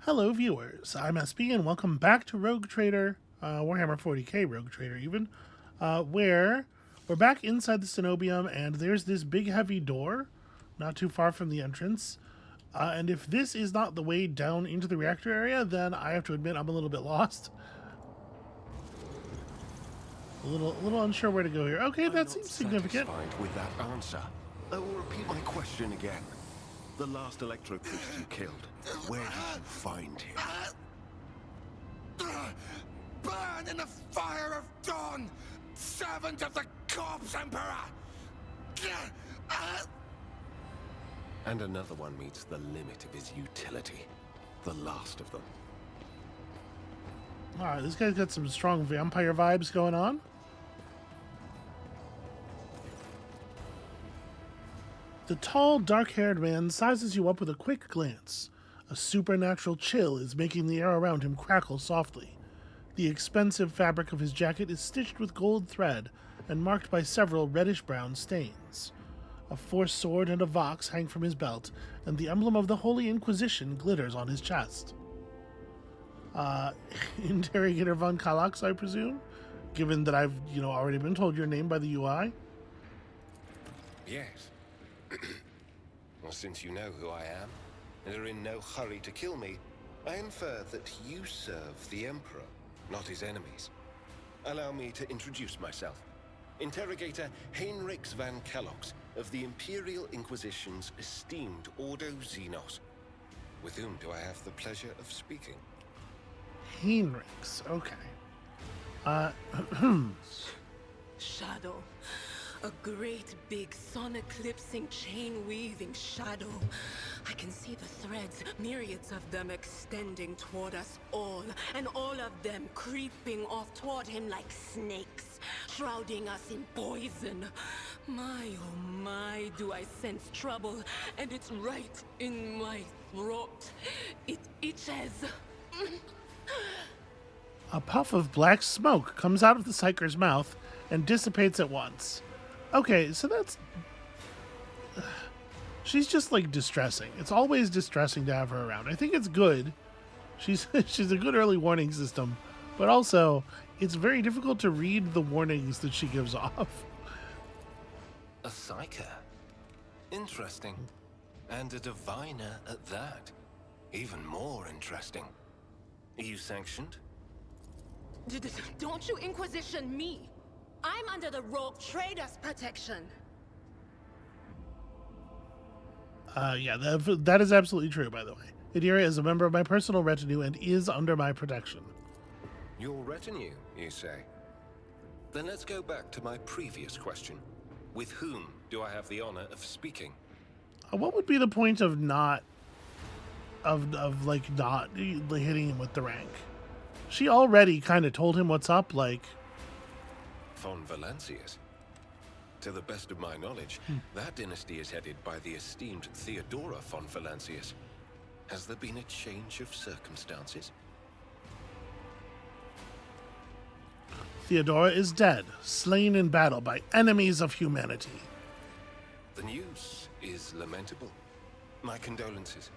Hello, viewers. I'm SB, and welcome back to Rogue Trader, Warhammer 40k Rogue Trader, even, where we're back inside the Cenobium, and there's this big, heavy door not too far from the entrance. And if this is not the way down into the reactor area, then I have to admit I'm a little bit lost. A little unsure where to go here. Okay, that seems significant. Satisfied with that answer. I will repeat my question again. The last electro priest you killed, where did you find him? Burn in the fire of dawn, servant of the corpse emperor! And another one meets the limit of his utility. The last of them. Alright, this guy's got some strong vampire vibes going on. The tall, dark-haired man sizes you up with a quick glance. A supernatural chill is making the air around him crackle softly. The expensive fabric of his jacket is stitched with gold thread and marked by several reddish-brown stains. A force sword and a vox hang from his belt, and the emblem of the Holy Inquisition glitters on his chest. Interrogator von Kallax, I presume? Given that I've, already been told your name by the UI? Yes. Well, since you know who I am, and are in no hurry to kill me, I infer that you serve the Emperor, not his enemies. Allow me to introduce myself. Interrogator Heinrichs van Kellogg's of the Imperial Inquisition's esteemed Ordo Xenos. With whom do I have the pleasure of speaking? Heinrichs, okay. Shadow. A great big sun-eclipsing, chain-weaving shadow. I can see the threads, myriads of them extending toward us all, and all of them creeping off toward him like snakes, shrouding us in poison. My, oh my, do I sense trouble, and it's right in my throat. It itches. A puff of black smoke comes out of the psyker's mouth and dissipates at once. Okay, so that's... She's just, distressing. It's always distressing to have her around. I think it's good. She's a good early warning system. But also, it's very difficult to read the warnings that she gives off. A psyker. Interesting. And a diviner at that. Even more interesting. Are you sanctioned? Don't you Inquisition me! I'm under the Rogue Trader's protection. Yeah, that is absolutely true, by the way. Idira is a member of my personal retinue and is under my protection. Your retinue, you say? Then let's go back to my previous question. With whom do I have the honor of speaking? What would be the point of not hitting him with the rank? She already kind of told him what's up, Von Valancius. To the best of my knowledge, that dynasty is headed by the esteemed Theodora von Valancius. Has there been a change of circumstances? Theodora is dead, slain in battle by enemies of humanity. The news is lamentable. My condolences.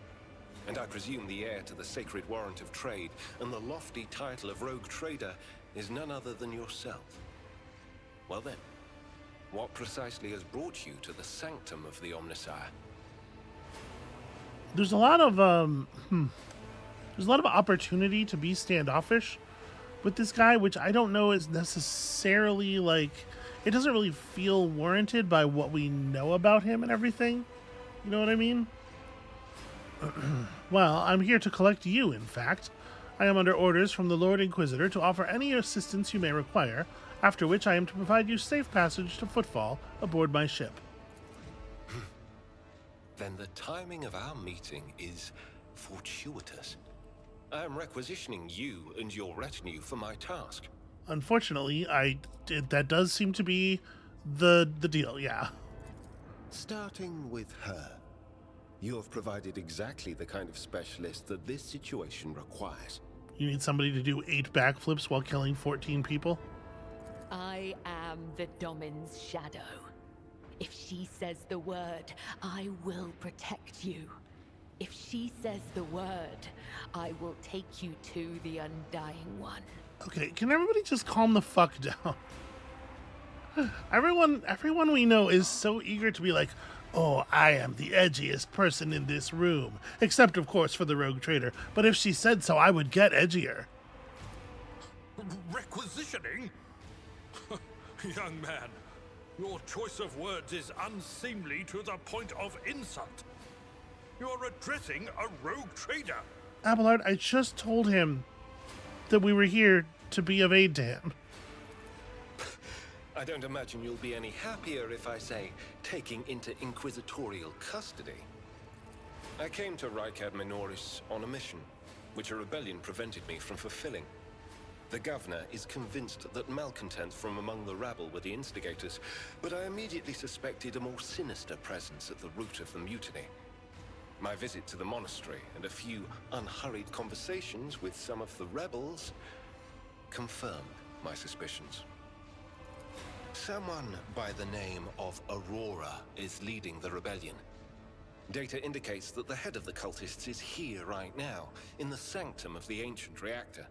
And I presume the heir to the sacred warrant of trade and the lofty title of Rogue Trader is none other than yourself. Well then, what precisely has brought you to the sanctum of the Omnissiah? There's a lot of opportunity to be standoffish with this guy, which I don't know is necessarily it doesn't really feel warranted by what we know about him and everything. You know what I mean? Well, I'm here to collect you, in fact. I am under orders from the Lord Inquisitor to offer any assistance you may require, after which I am to provide you safe passage to Footfall aboard my ship. Then the timing of our meeting is fortuitous. I am requisitioning you and your retinue for my task. Unfortunately, that does seem to be the deal, yeah. Starting with her. You have provided exactly the kind of specialist that this situation requires. You need somebody to do 8 backflips while killing 14 people? I am the Domin's shadow. If she says the word, I will protect you. If she says the word, I will take you to the Undying One. Okay, can everybody just calm the fuck down? Everyone we know is so eager to be like, oh, I am the edgiest person in this room. Except, of course, for the rogue trader. But if she said so, I would get edgier. Requisitioning? Young man, your choice of words is unseemly to the point of insult. You're addressing a rogue trader. Abelard, I just told him that we were here to be of aid to him. I don't imagine you'll be any happier if I say taking into inquisitorial custody. I came to Rycad Minoris on a mission, which a rebellion prevented me from fulfilling. The governor is convinced that malcontents from among the rabble were the instigators, but I immediately suspected a more sinister presence at the root of the mutiny. My visit to the monastery and a few unhurried conversations with some of the rebels confirmed my suspicions. Someone by the name of Aurora is leading the rebellion. Data indicates that the head of the cultists is here right now, in the sanctum of the ancient reactor.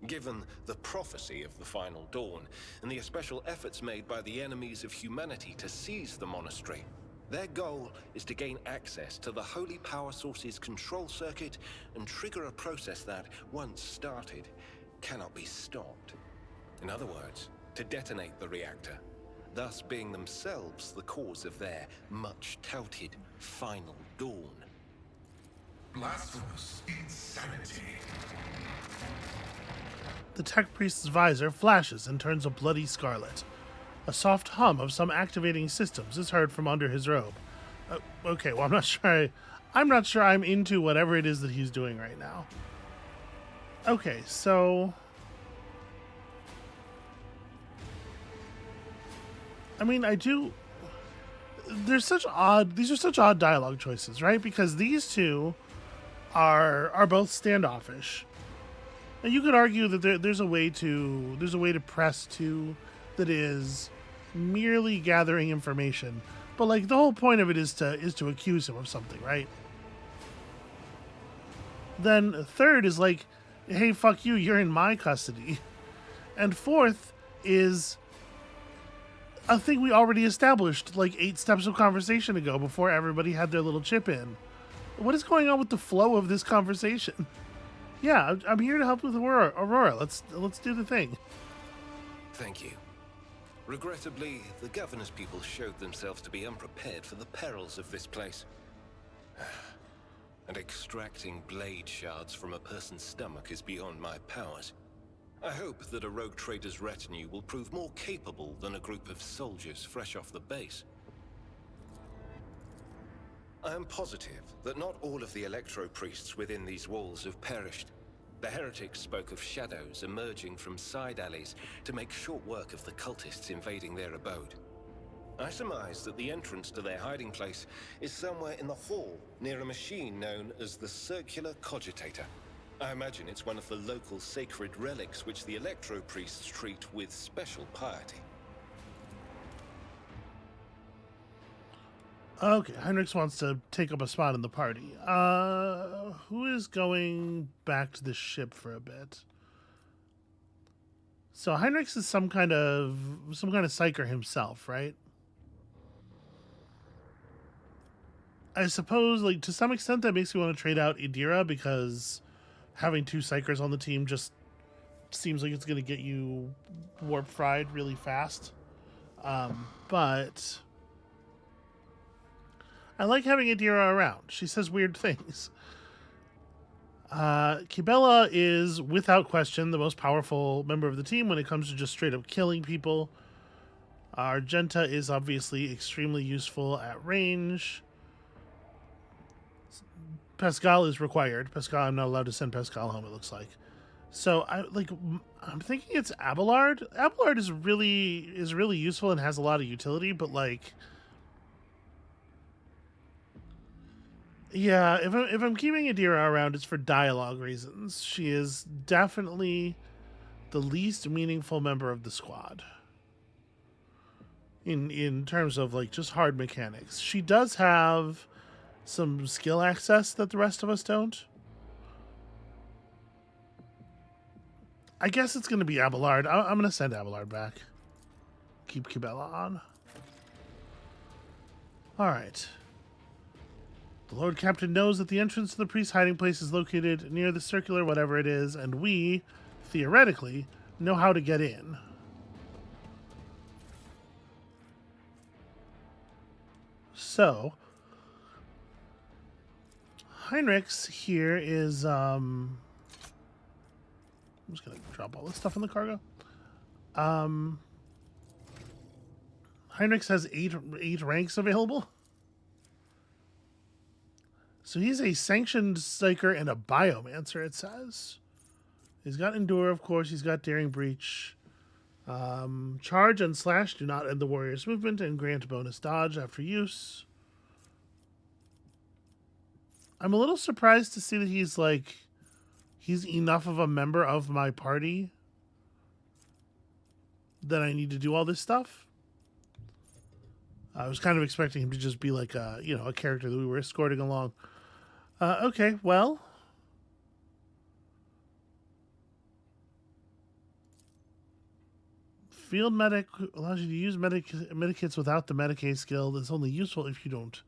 Given the prophecy of the final dawn, and the special efforts made by the enemies of humanity to seize the monastery, their goal is to gain access to the holy power source's control circuit and trigger a process that, once started, cannot be stopped. In other words, to detonate the reactor, thus being themselves the cause of their much-touted final dawn. Blasphemous insanity. The tech priest's visor flashes and turns a bloody scarlet. A soft hum of some activating systems is heard from under his robe. Okay, well, I'm not sure I'm into whatever it is that he's doing right now. Okay, so I mean, these are such odd dialogue choices, right? Because these two are both standoffish. And you could argue that there's a way to press two that is merely gathering information. But like the whole point of it is to accuse him of something, right? Then third is like, hey, fuck you, you're in my custody. And fourth is a thing we already established like 8 steps of conversation ago before everybody had their little chip in. What is going on with the flow of this conversation? Yeah, I'm here to help with Aurora. Let's do the thing. Thank you. Regrettably, the governor's people showed themselves to be unprepared for the perils of this place. And extracting blade shards from a person's stomach is beyond my powers. I hope that a rogue trader's retinue will prove more capable than a group of soldiers fresh off the base. I am positive that not all of the electro-priests within these walls have perished. The heretics spoke of shadows emerging from side alleys to make short work of the cultists invading their abode. I surmise that the entrance to their hiding place is somewhere in the hall, near a machine known as the Circular Cogitator. I imagine it's one of the local sacred relics which the electro-priests treat with special piety. Okay, Heinrichs wants to take up a spot in the party. Who is going back to the ship for a bit? So Heinrichs is some kind of psyker himself, right? I suppose, like, to some extent that makes me want to trade out Idira, because having 2 psychers on the team just seems like it's going to get you warp fried really fast. But I like having Idira around. She says weird things. Kibella is, without question, the most powerful member of the team when it comes to just straight up killing people. Argenta is obviously extremely useful at range. Pascal is required. Pascal, I'm not allowed to send Pascal home, it looks like. So I'm thinking it's Abelard. Abelard is really useful and has a lot of utility, but like, yeah, if I'm keeping Idira around, it's for dialogue reasons. She is definitely the least meaningful member of the squad in terms of like just hard mechanics. She does have some skill access that the rest of us don't. I guess it's going to be Abelard. I'm going to send Abelard back. Keep Cabela on. All right. The Lord Captain knows that the entrance to the priest's hiding place is located near the circular whatever it is, and we, theoretically, know how to get in. So, Heinrich's here is, I'm just going to drop all this stuff in the cargo. Heinrich's has eight ranks available. So he's a sanctioned psyker and a biomancer, it says. He's got Endure, of course. He's got Daring Breach. Charge and Slash do not end the warrior's movement and grant bonus dodge after use. I'm a little surprised to see that he's enough of a member of my party that I need to do all this stuff. I was kind of expecting him to just be like a character that we were escorting along. Okay, well. Field Medic allows you to use medikits without the Medicaid skill. That's only useful if you don't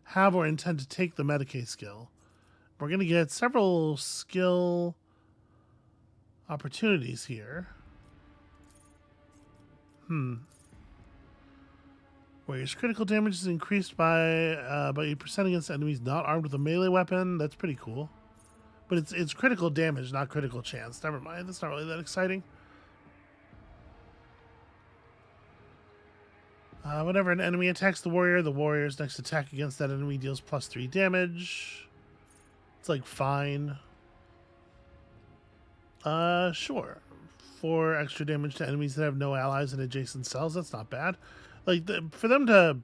have or intend to take the Medicaid skill. We're going to get several skill opportunities here. Warrior's critical damage is increased by 8% against enemies not armed with a melee weapon. That's pretty cool. But it's critical damage, not critical chance. Never mind. That's not really that exciting. Whenever an enemy attacks the warrior's next attack against that enemy deals +3 damage. It's like fine. Sure. 4 extra damage to enemies that have no allies in adjacent cells. That's not bad. Like, for them to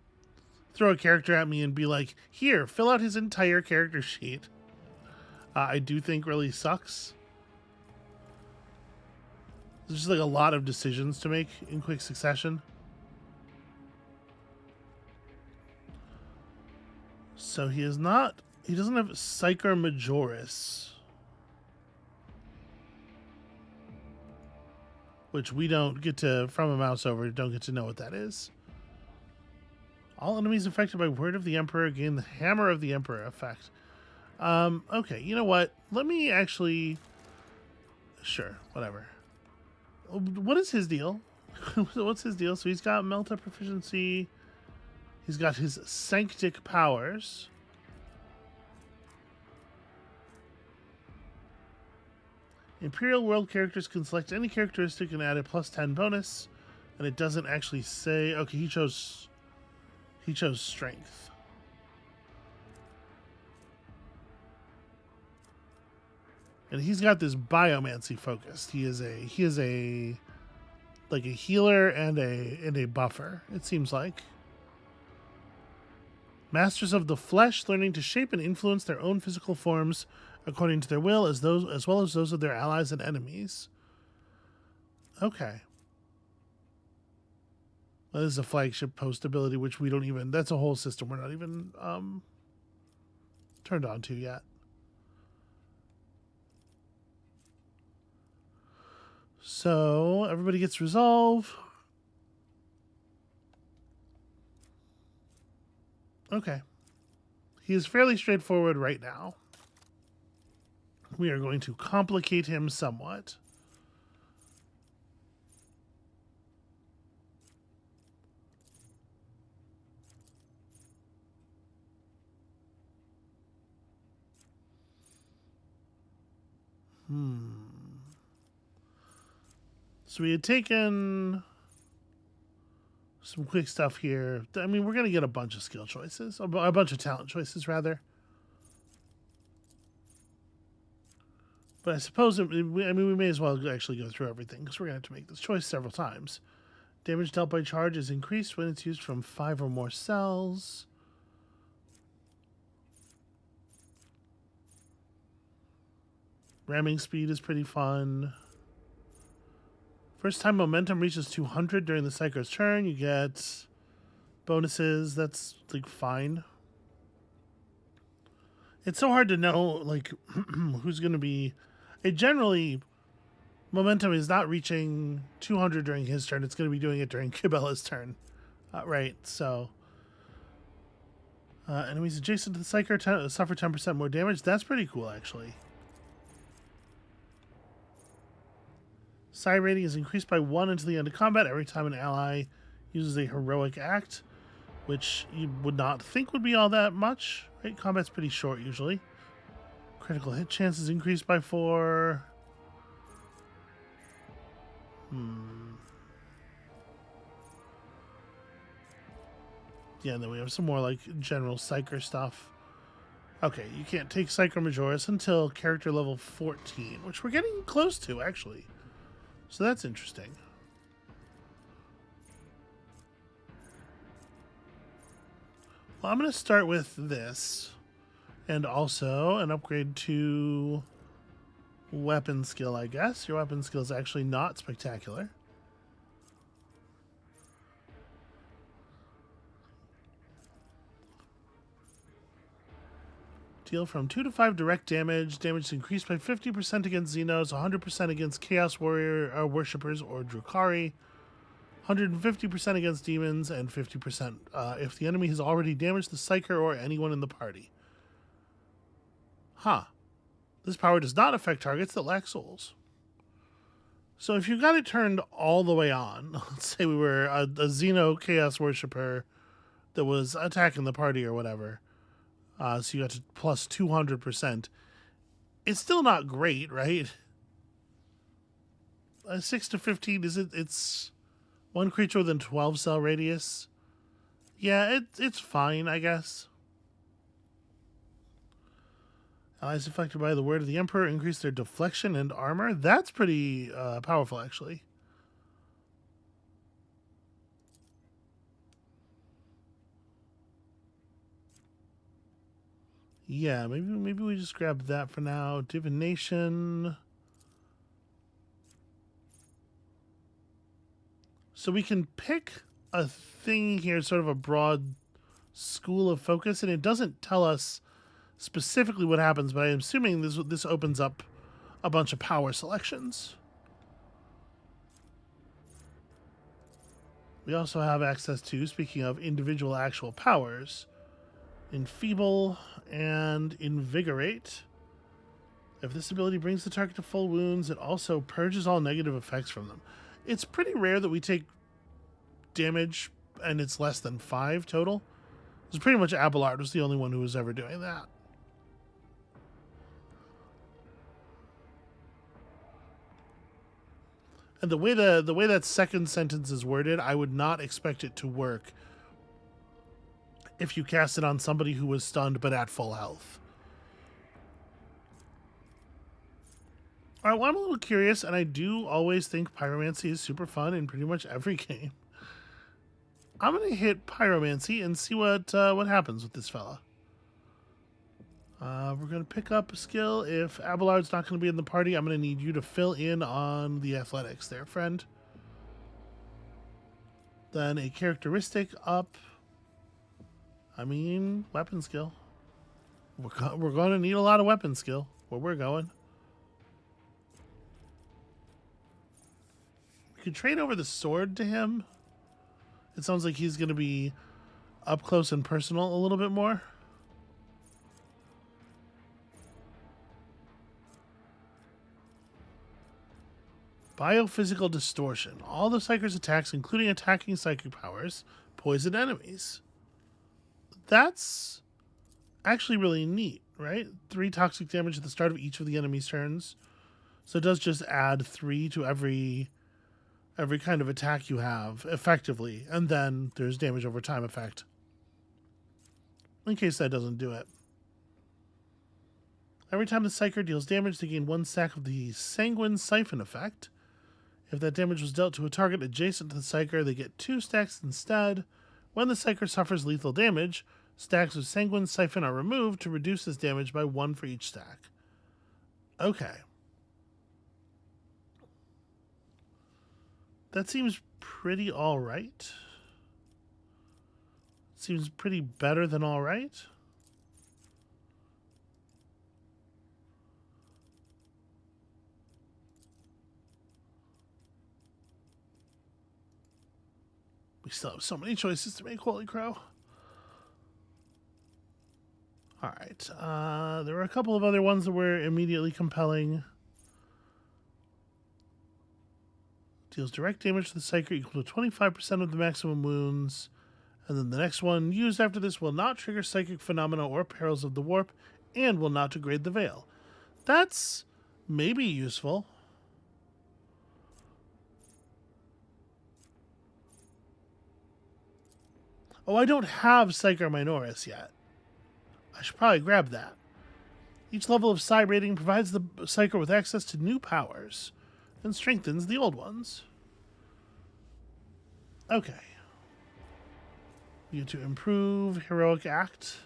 throw a character at me and be like, here, fill out his entire character sheet, I do think really sucks. There's just like a lot of decisions to make in quick succession. So he doesn't have Psyker Majoris, which we don't get to, from a mouse over, don't get to know what that is. All enemies affected by Word of the Emperor gain the Hammer of the Emperor effect. Okay, you know what? Let me actually... Sure, whatever. What is his deal? What's his deal? So he's got Melta proficiency. He's got his Sanctic powers. Imperial World characters can select any characteristic and add a +10 bonus. And it doesn't actually say... Okay, he chose strength. And he's got this biomancy focus. He is a like a healer and a buffer, it seems like. Masters of the Flesh, learning to shape and influence their own physical forms according to their will, as well as those of their allies and enemies. Okay. Well, this is a flagship post ability, which we don't even... That's a whole system we're not even turned on to yet. So, everybody gets resolve. Okay. He is fairly straightforward right now. We are going to complicate him somewhat. So we had taken some quick stuff here. I mean, we're going to get a bunch of skill choices, a bunch of talent choices, rather. But I suppose, we may as well actually go through everything, because we're going to have to make this choice several times. Damage dealt by charge is increased when it's used from 5 or more cells. Ramming speed is pretty fun. First time momentum reaches 200 during the Psyker's turn, you get bonuses. That's, like, fine. It's so hard to know, like, who's going to be... It generally... Momentum is not reaching 200 during his turn. It's going to be doing it during Kibella's turn. Right, so... enemies adjacent to the Psyker suffer 10% more damage. That's pretty cool, actually. Psi rating is increased by 1 until the end of combat every time an ally uses a heroic act, which you would not think would be all that much. Right? Combat's pretty short, usually. Critical hit chance is increased by 4. Yeah, and then we have some more, like, general Psyker stuff. Okay, you can't take Psycho Majoris until character level 14, which we're getting close to, actually. So that's interesting. Well, I'm going to start with this. And also an upgrade to weapon skill, I guess. Your weapon skill is actually not spectacular. Deal from 2 to 5 direct damage. Damage is increased by 50% against Xenos, 100% against Chaos Warrior Worshippers or Drukhari, 150% against demons, and 50% if the enemy has already damaged the Psyker or anyone in the party. Huh. This power does not affect targets that lack souls. So if you got it turned all the way on, let's say we were a Xeno Chaos Worshipper that was attacking the party or whatever, so you got to plus 200%. It's still not great, right? 6 to 15, is it? It's one creature within 12 cell radius. Yeah, it's fine, I guess. Allies affected by the word of the Emperor increase their deflection and armor. That's pretty powerful, actually. Yeah, maybe we just grab that for now. Divination. So we can pick a thing here, sort of a broad school of focus, and it doesn't tell us specifically what happens, but I'm assuming this opens up a bunch of power selections. We also have access to, speaking of individual actual powers, Enfeeble and Invigorate. If this ability brings the target to full wounds, it also purges all negative effects from them. It's pretty rare that we take damage and it's less than 5 total. It's pretty much Abelard was the only one who was ever doing that. And the way that second sentence is worded, I would not expect it to work if you cast it on somebody who was stunned but at full health. All right, well, I'm a little curious, and I do always think Pyromancy is super fun in pretty much every game. I'm going to hit Pyromancy and see what happens with this fella. We're going to pick up a skill. If Abelard's not going to be in the party, I'm going to need you to fill in on the athletics there, friend. Then a characteristic up. I mean, weapon skill. We're going to need a lot of weapon skill where we're going. We could trade over the sword to him. It sounds like he's going to be up close and personal a little bit more. Biophysical distortion. All the Psyker's attacks, including attacking psychic powers, poison enemies. That's actually really neat, right? 3 toxic damage at the start of each of the enemy's turns. So it does just add 3 to every kind of attack you have, effectively. And then there's damage over time effect, in case that doesn't do it. Every time the Psyker deals damage, they gain 1 stack of the Sanguine Siphon effect. If that damage was dealt to a target adjacent to the Psyker, they get 2 stacks instead. When the Psyker suffers lethal damage, stacks of Sanguine Siphon are removed to reduce this damage by 1 for each stack. Okay. That seems pretty alright. Seems pretty better than alright. We still have so many choices to make, holy crow. Alright, there were a couple of other ones that were immediately compelling. Deals direct damage to the Psyker equal to 25% of the maximum wounds. And then the next one, used after this, will not trigger psychic phenomena or perils of the warp, and will not degrade the veil. That's maybe useful. Oh, I don't have Psyker Minoris yet. I should probably grab that. Each level of Psi rating provides the Psyker with access to new powers and strengthens the old ones. Okay. We get to improve Heroic Act.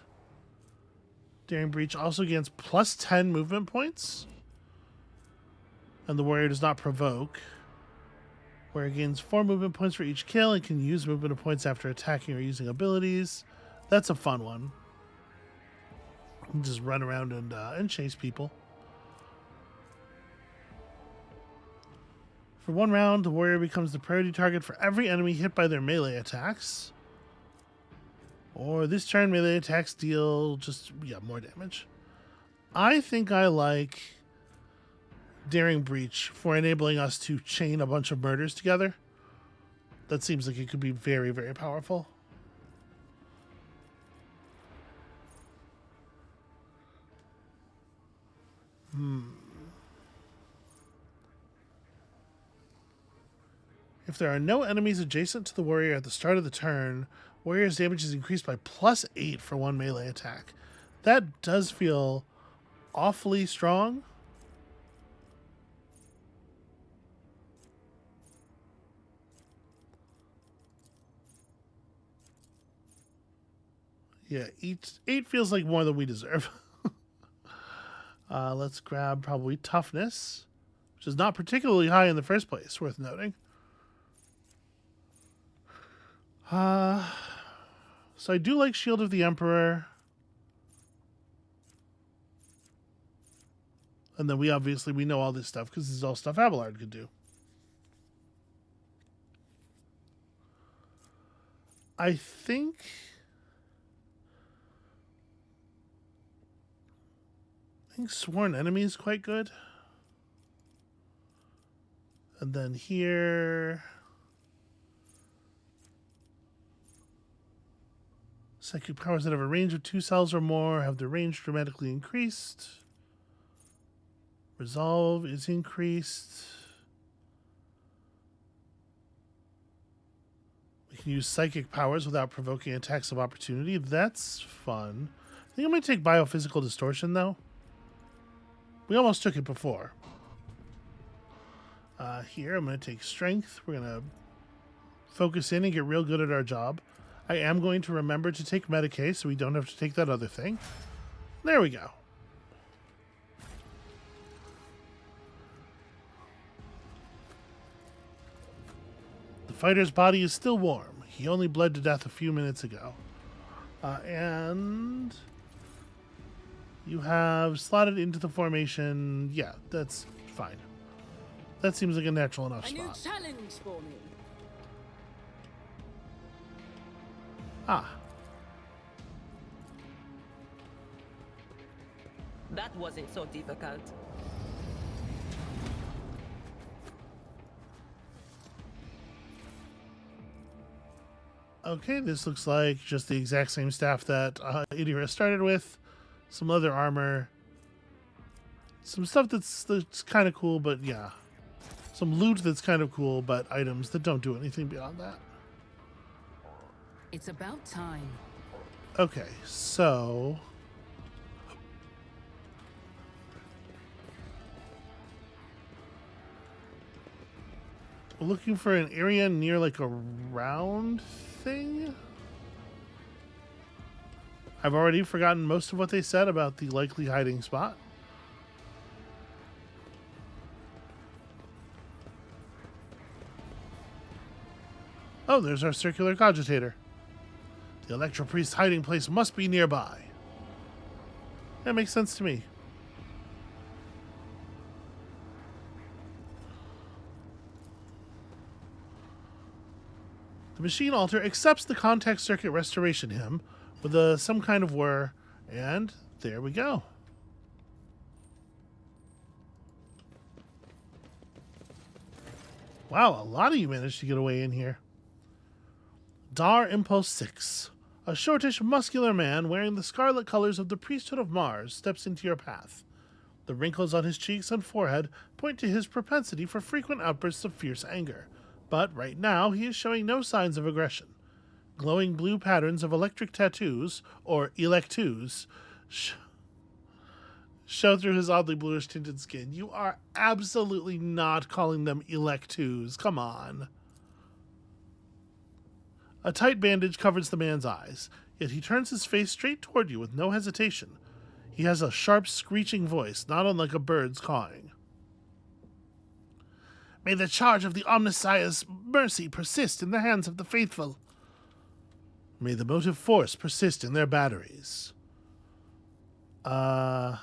Daring Breach also gains plus 10 movement points. And the warrior does not provoke. Warrior gains 4 movement points for each kill and can use movement points after attacking or using abilities. That's a fun one. Just run around and chase people. For 1 round, the warrior becomes the priority target for every enemy hit by their melee attacks. Or this turn, melee attacks deal just, more damage. I think I like Daring Breach for enabling us to chain a bunch of murders together. That seems like it could be very, very powerful. If there are no enemies adjacent to the warrior at the start of the turn, warrior's damage is increased by plus 8 for 1 melee attack. That does feel awfully strong. Yeah, 8 feels like more than we deserve. Let's grab probably toughness, which is not particularly high in the first place, worth noting. So I do like Shield of the Emperor. And then we know all this stuff because this is all stuff Abelard could do. I think Sworn Enemy is quite good. And then here, psychic powers that have a range of 2 cells or more have their range dramatically increased. Resolve is increased. We can use psychic powers without provoking attacks of opportunity. That's fun. I think I'm going to take Biophysical Distortion, though. We almost took it before. Here, I'm going to take Strength. We're going to focus in and get real good at our job. I am going to remember to take Medicae so we don't have to take that other thing. There we go. The fighter's body is still warm. He only bled to death a few minutes ago. And you have slotted into the formation. Yeah, that's fine. That seems like a natural enough spot. A new challenge for me. Ah. That wasn't so difficult. Okay, this looks like just the exact same staff that Idira started with. Some leather armor. Some stuff that's kind of cool, but yeah. Some loot that's kind of cool, but items that don't do anything beyond that. It's about time. Okay, so we're looking for an area near like a round thing. I've already forgotten most of what they said about the likely hiding spot. Oh, there's our circular cogitator. The Electro Priest's hiding place must be nearby. That makes sense to me. The machine altar accepts the contact circuit restoration hymn with some kind of whir, and there we go. Wow, a lot of you managed to get away in here. Dar Impulse 6. A shortish, muscular man wearing the scarlet colors of the priesthood of Mars steps into your path. The wrinkles on his cheeks and forehead point to his propensity for frequent outbursts of fierce anger. But right now, he is showing no signs of aggression. Glowing blue patterns of electric tattoos, or electoos, show through his oddly bluish tinted skin. You are absolutely not calling them electoos. Come on. A tight bandage covers the man's eyes, yet he turns his face straight toward you with no hesitation. He has a sharp, screeching voice, not unlike a bird's cawing. May the charge of the Omnissiah's mercy persist in the hands of the faithful. May the motive force persist in their batteries. Now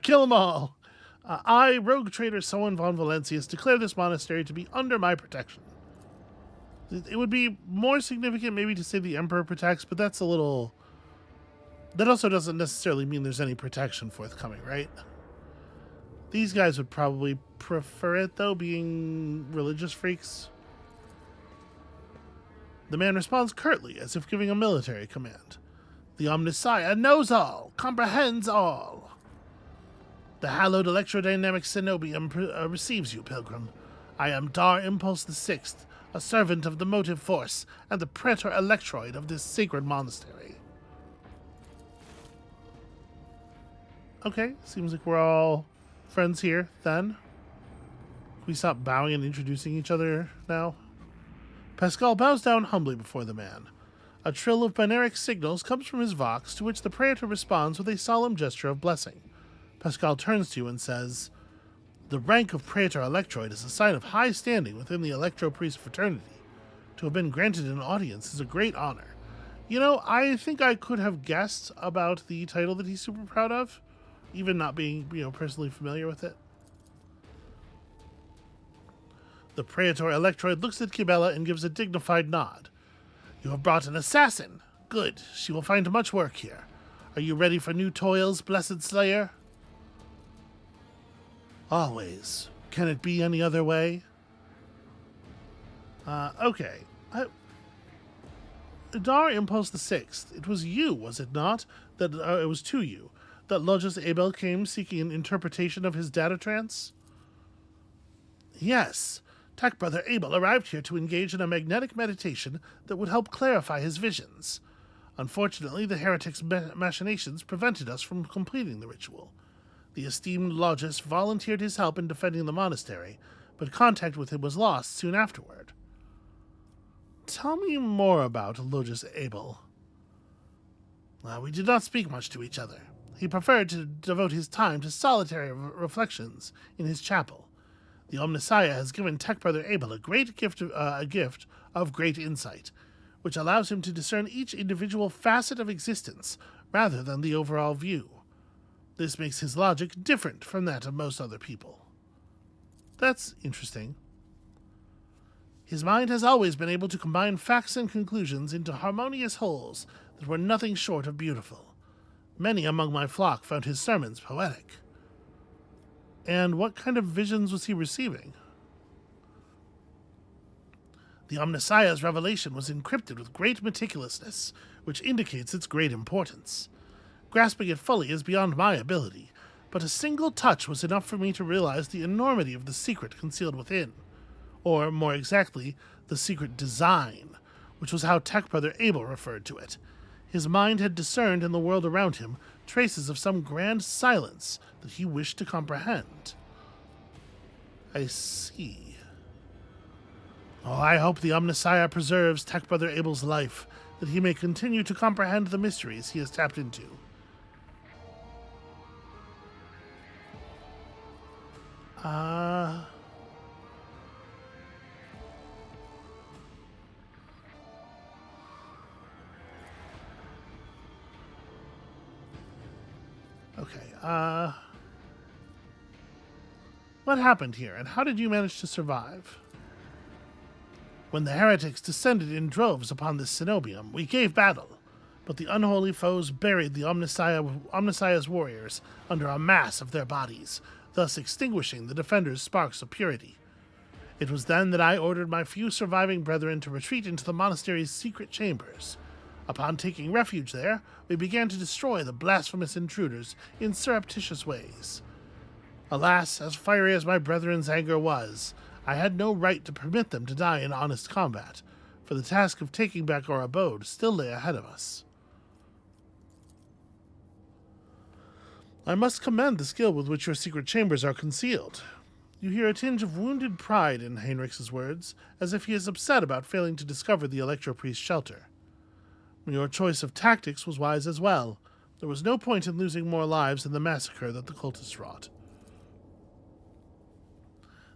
kill them all. I, rogue trader Soen von Valencius, declare this monastery to be under my protection. It would be more significant maybe to say the Emperor protects, but that's a little... That also doesn't necessarily mean there's any protection forthcoming, right? These guys would probably prefer it, though, being religious freaks. The man responds curtly, as if giving a military command. The Omnissiah knows all, comprehends all. The hallowed electrodynamic cenobium receives you, pilgrim. I am Dar Impulse the Sixth, a servant of the motive force, and the praetor electroid of this sacred monastery. Okay, seems like we're all friends here, then. Can we stop bowing and introducing each other now? Pascal bows down humbly before the man. A trill of binaric signals comes from his vox, to which the praetor responds with a solemn gesture of blessing. Pascal turns to you and says, the rank of praetor electroid is a sign of high standing within the electro-priest fraternity. To have been granted an audience is a great honor. You know, I think I could have guessed about the title that he's super proud of, even not being, personally familiar with it. The praetor electroid looks at Kibella and gives a dignified nod. You have brought an assassin. Good. She will find much work here. Are you ready for new toils, blessed slayer? Always. Can it be any other way? Okay. Dar Impulse the Sixth. It was you, was it not? It was to you that Logis Abel came seeking an interpretation of his data trance? Yes. Tech Brother Abel arrived here to engage in a magnetic meditation that would help clarify his visions. Unfortunately, the heretic's machinations prevented us from completing the ritual. The esteemed Logis volunteered his help in defending the monastery, but contact with him was lost soon afterward. Tell me more about Logis Abel. We did not speak much to each other. He preferred to devote his time to solitary reflections in his chapel. The Omnissiah has given Tech Brother Abel a gift of great insight, which allows him to discern each individual facet of existence rather than the overall view. This makes his logic different from that of most other people. That's interesting. His mind has always been able to combine facts and conclusions into harmonious wholes that were nothing short of beautiful. Many among my flock found his sermons poetic. And what kind of visions was he receiving? The Omnissiah's revelation was encrypted with great meticulousness, which indicates its great importance. Grasping it fully is beyond my ability, but a single touch was enough for me to realize the enormity of the secret concealed within. Or, more exactly, the secret design, which was how Tech Brother Abel referred to it. His mind had discerned in the world around him traces of some grand silence that he wished to comprehend. I see. Oh, I hope the Omnissiah preserves Tech Brother Abel's life, that he may continue to comprehend the mysteries he has tapped into. Okay, what happened here, and how did you manage to survive? When the heretics descended in droves upon this cenobium, we gave battle, but the unholy foes buried the Omnissiah's warriors under a mass of their bodies, thus extinguishing the defenders' sparks of purity. It was then that I ordered my few surviving brethren to retreat into the monastery's secret chambers. Upon taking refuge there, we began to destroy the blasphemous intruders in surreptitious ways. Alas, as fiery as my brethren's anger was, I had no right to permit them to die in honest combat, for the task of taking back our abode still lay ahead of us. I must commend the skill with which your secret chambers are concealed. You hear a tinge of wounded pride in Heinrich's words, as if he is upset about failing to discover the Electro-Priest's shelter. Your choice of tactics was wise as well. There was no point in losing more lives in the massacre that the cultists wrought.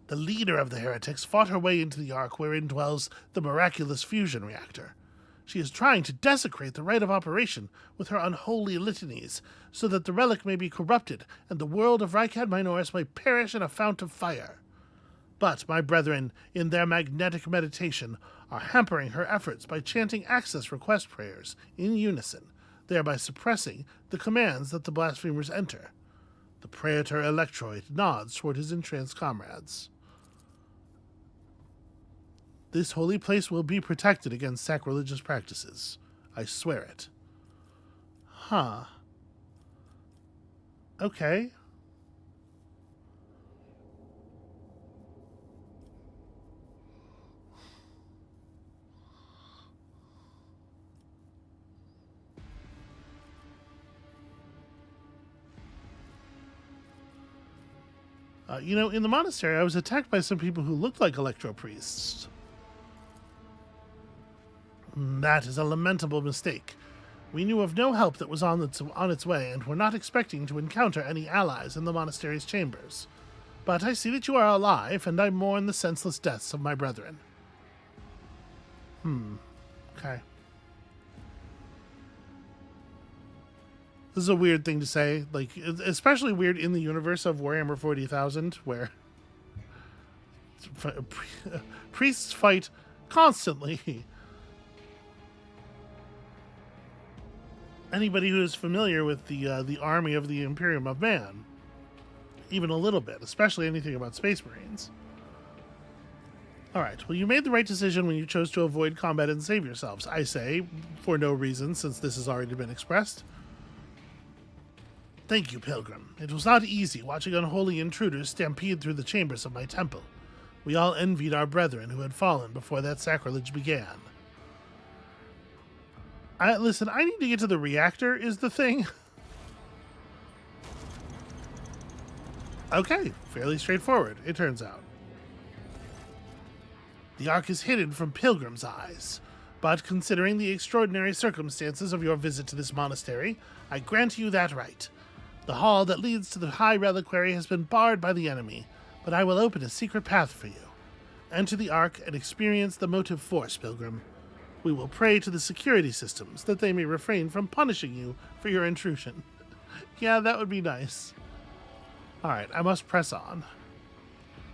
The leader of the heretics fought her way into the Ark wherein dwells the miraculous fusion reactor. She is trying to desecrate the rite of operation with her unholy litanies, so that the relic may be corrupted and the world of Rykad Minoris may perish in a fount of fire. But my brethren, in their magnetic meditation, are hampering her efforts by chanting access request prayers in unison, thereby suppressing the commands that the blasphemers enter. The Praetor Electroid nods toward his entranced comrades. This holy place will be protected against sacrilegious practices. I swear it. Huh. Okay. In the monastery, I was attacked by some people who looked like electro-priests. That is a lamentable mistake. We knew of no help that was on its way, and were not expecting to encounter any allies in the monastery's chambers. But I see that you are alive, and I mourn the senseless deaths of my brethren. Okay. This is a weird thing to say, like, especially weird in the universe of Warhammer 40,000, where priests fight constantly. Anybody who is familiar with the army of the Imperium of Man, even a little bit, especially anything about Space Marines. Alright, well, you made the right decision when you chose to avoid combat and save yourselves, I say, for no reason, since this has already been expressed. Thank you, Pilgrim. It was not easy watching unholy intruders stampede through the chambers of my temple. We all envied our brethren who had fallen before that sacrilege began. Listen, I need to get to the reactor, is the thing. Okay, fairly straightforward, it turns out. The Ark is hidden from Pilgrim's eyes, but considering the extraordinary circumstances of your visit to this monastery, I grant you that right. The hall that leads to the High Reliquary has been barred by the enemy, but I will open a secret path for you. Enter the Ark and experience the motive force, Pilgrim. We will pray to the security systems that they may refrain from punishing you for your intrusion. Yeah, that would be nice. Alright, I must press on.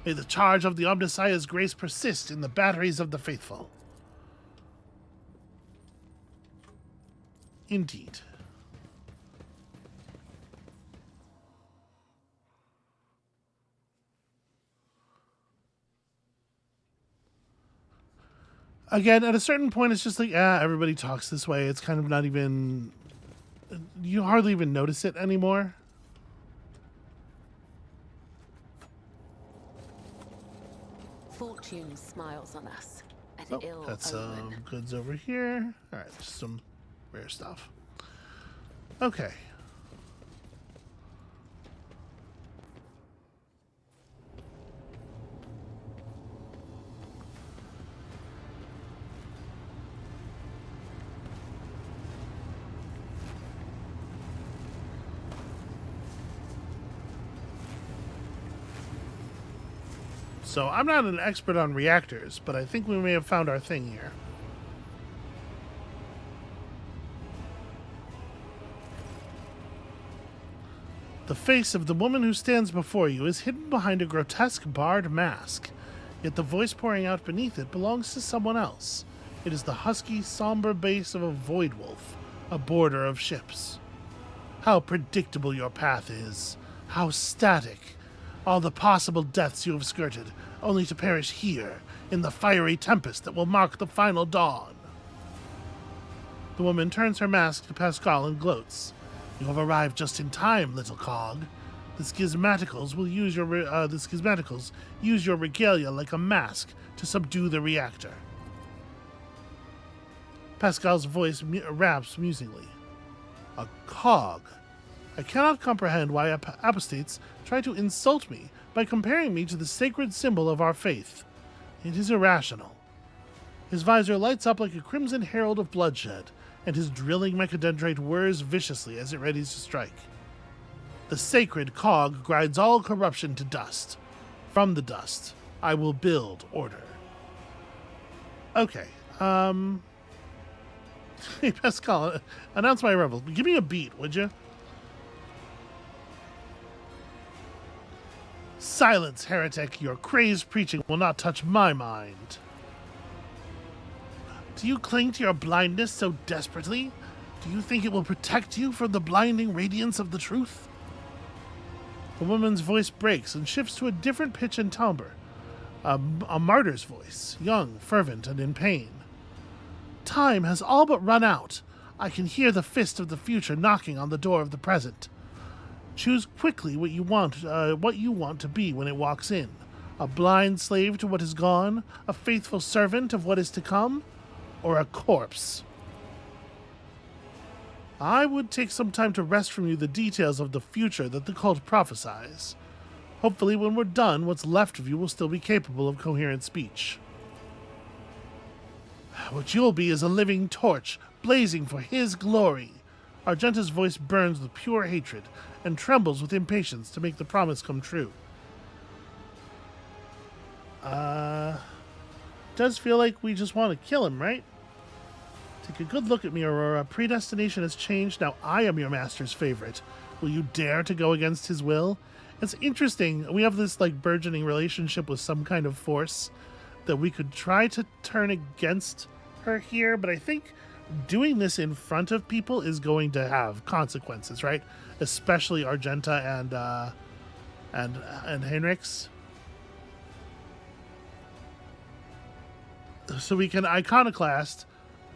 May the charge of the Omnissiah's grace persist in the batteries of the faithful. Indeed. Again, at a certain point, it's just like, everybody talks this way. It's kind of not even... You hardly even notice it anymore. Fortune smiles on us. An ill That's omen. goods over here. Alright, just some rare stuff. Okay. So, I'm not an expert on reactors, but I think we may have found our thing here. The face of the woman who stands before you is hidden behind a grotesque barred mask. yet the voice pouring out beneath it belongs to someone else. It is the husky, somber bass of a void wolf, a boarder of ships. How predictable your path is. How static. All the possible deaths you have skirted, only to perish here, in the fiery tempest that will mark the final dawn. The woman turns her mask to Pascal and gloats. You have arrived just in time, little cog. The schismaticals use your regalia like a mask to subdue the reactor. Pascal's voice raps musingly. A cog. I cannot comprehend why apostates try to insult me by comparing me to the sacred symbol of our faith. It is irrational. His visor lights up like a crimson herald of bloodshed, and his drilling mechadendrite whirs viciously as it readies to strike. The sacred cog grinds all corruption to dust. From the dust, I will build order. Okay, Hey, Pascal, announce my arrival. Give me a beat, would you? Silence, heretic. Your crazed preaching will not touch my mind. Do you cling to your blindness so desperately? Do you think it will protect you from the blinding radiance of the truth? The woman's voice breaks and shifts to a different pitch and timbre. A martyr's voice, young, fervent, and in pain. Time has all but run out. I can hear the fist of the future knocking on the door of the present. Choose quickly what you want to be when it walks in. A blind slave to what is gone, a faithful servant of what is to come, or a corpse. I would take some time to wrest from you the details of the future that the cult prophesies. Hopefully, when we're done, what's left of you will still be capable of coherent speech. What you'll be is a living torch, blazing for his glory. Argenta's voice burns with pure hatred and trembles with impatience to make the promise come true. Does feel like we just want to kill him, right? Take a good look at me, Aurora. Predestination has changed. Now I am your master's favorite. Will you dare to go against his will? It's interesting. We have this like burgeoning relationship with some kind of force that we could try to turn against her here, but I think doing this in front of people is going to have consequences, right? Especially Argenta and Henrix. So we can iconoclast,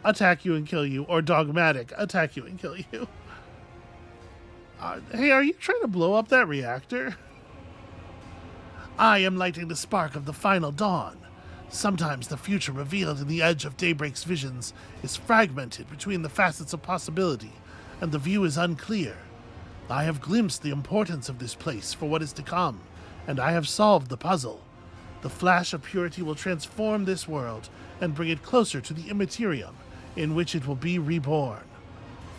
attack you and kill you, or dogmatic, attack you and kill you. Hey, are you trying to blow up that reactor? I am lighting the spark of the final dawn. Sometimes the future revealed in the edge of daybreak's visions is fragmented between the facets of possibility, and the view is unclear. I have glimpsed the importance of this place for what is to come, and I have solved the puzzle. The flash of purity will transform this world and bring it closer to the immaterium in which it will be reborn.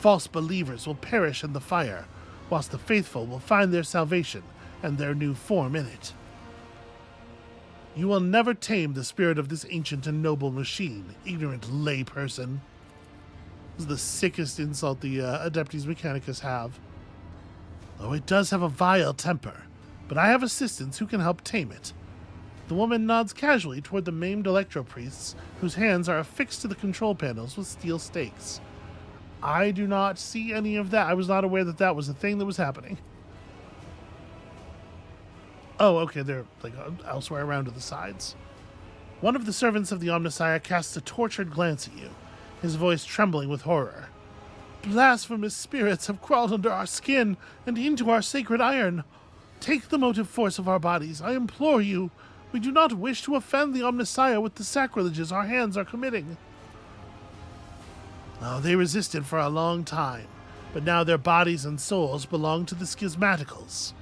False believers will perish in the fire, whilst the faithful will find their salvation and their new form in it. You will never tame the spirit of this ancient and noble machine, ignorant layperson. This is the sickest insult the Adeptus Mechanicus have. Oh, it does have a vile temper, but I have assistants who can help tame it. The woman nods casually toward the maimed electro-priests, whose hands are affixed to the control panels with steel stakes. I do not see any of that. I was not aware that that was a thing that was happening. Oh, okay, they're like elsewhere around to the sides. One of the servants of the Omnissiah casts a tortured glance at you, his voice trembling with horror. Blasphemous spirits have crawled under our skin and into our sacred iron. Take the motive force of our bodies, I implore you. We do not wish to offend the Omnissiah with the sacrileges our hands are committing. Oh, they resisted for a long time, but now their bodies and souls belong to the schismaticals.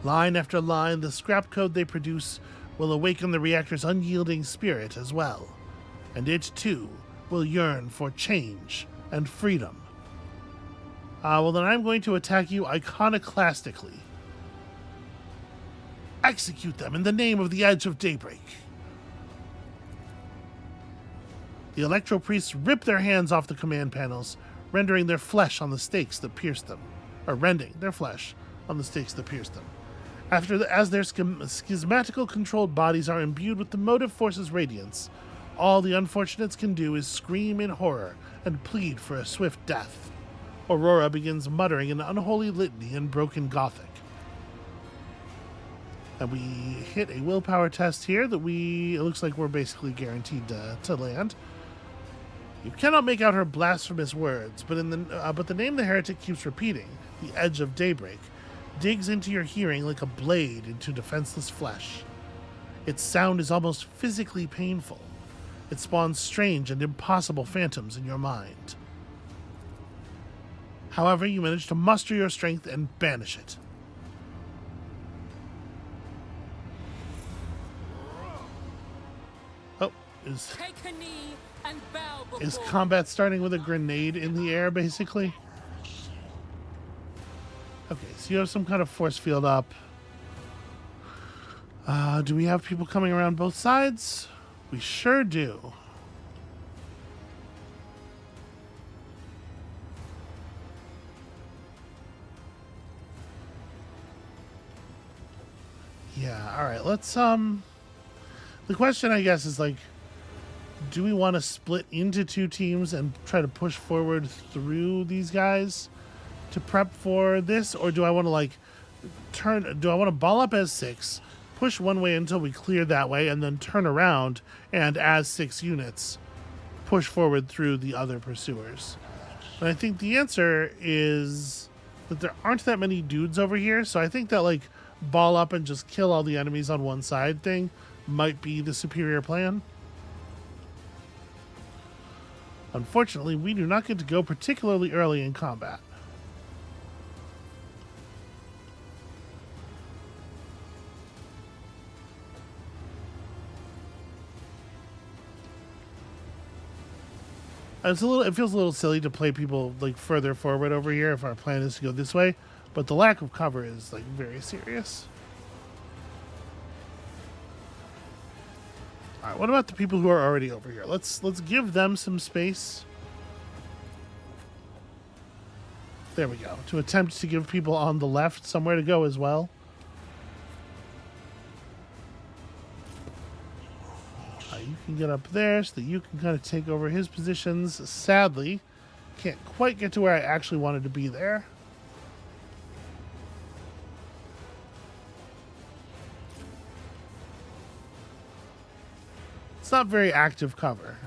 Line after line, the scrap code they produce will awaken the reactor's unyielding spirit as well, and it too will yearn for change and freedom. Well, then I'm going to attack you iconoclastically. Execute them in the name of the Edge of Daybreak. The electro-priests rip their hands off the command panels, rendering their flesh on the stakes that pierced them, or rending their flesh on the stakes that pierced them. As their schismatical controlled bodies are imbued with the motive force's radiance, all the unfortunates can do is scream in horror and plead for a swift death. Aurora begins muttering an unholy litany in broken Gothic. And we hit a willpower test here that it looks like we're basically guaranteed to land. You cannot make out her blasphemous words, but the name the heretic keeps repeating, the Edge of Daybreak, digs into your hearing like a blade into defenseless flesh. Its sound is almost physically painful. It spawns strange and impossible phantoms in your mind. However, you manage to muster your strength and banish it. Oh, Take a knee and bow before. Is combat starting with a grenade in the air, basically? Okay, so you have some kind of force field up. Do we have people coming around both sides? We sure do. Yeah, alright, let's, the question, I guess, is, like, do we want to split into two teams and try to push forward through these guys to prep for this? Or do I want to, like, do I want to ball up as 6, push one way until we clear that way, and then turn around and, as 6 units, push forward through the other pursuers? And I think the answer is that there aren't that many dudes over here, so I think that, like, ball up and just kill all the enemies on one side thing might be the superior plan. Unfortunately, we do not get to go particularly early in combat. It feels a little silly to play people like further forward over here if our plan is to go this way, but the lack of cover is like very serious. All right, what about the people who are already over here? Let's give them some space. There we go. To attempt to give people on the left somewhere to go as well. You can get up there so that you can kind of take over his positions. Sadly, can't quite get to where I actually wanted to be there. It's not very active cover.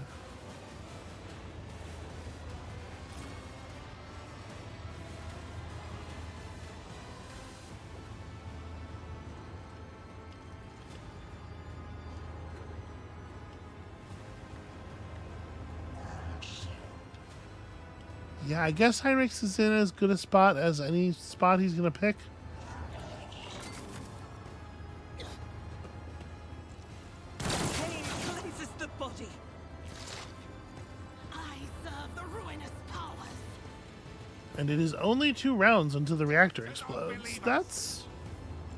Yeah, I guess Heinrichs is in as good a spot as any spot he's going to pick. Pain cleanses the body. I serve the ruinous powers. And it is only 2 rounds until the reactor explodes. That's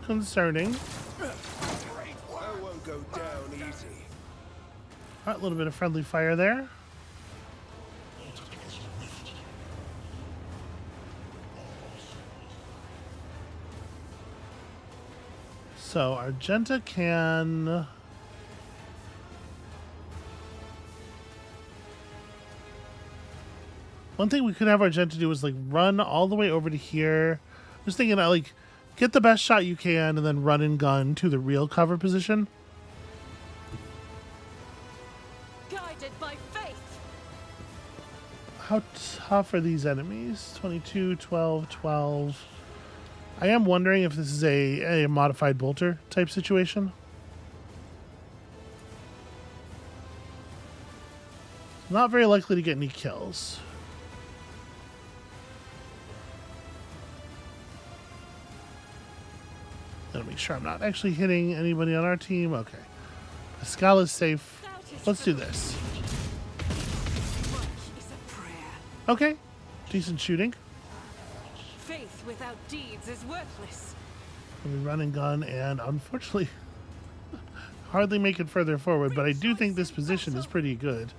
concerning. I won't go down easy. All right, a little bit of friendly fire there. So Argenta can... One thing we could have Argenta do is like run all the way over to here. I'm just thinking, like, get the best shot you can and then run and gun to the real cover position. Guided by faith. How tough are these enemies? 22, 12, 12... I am wondering if this is a modified bolter type situation. Not very likely to get any kills. Gotta make sure I'm not actually hitting anybody on our team. Okay. Pascal is safe. Let's do this. Okay. Decent shooting. Faith without deeds is worthless. We run and gun, and unfortunately, hardly make it further forward, but I do think this position is pretty good.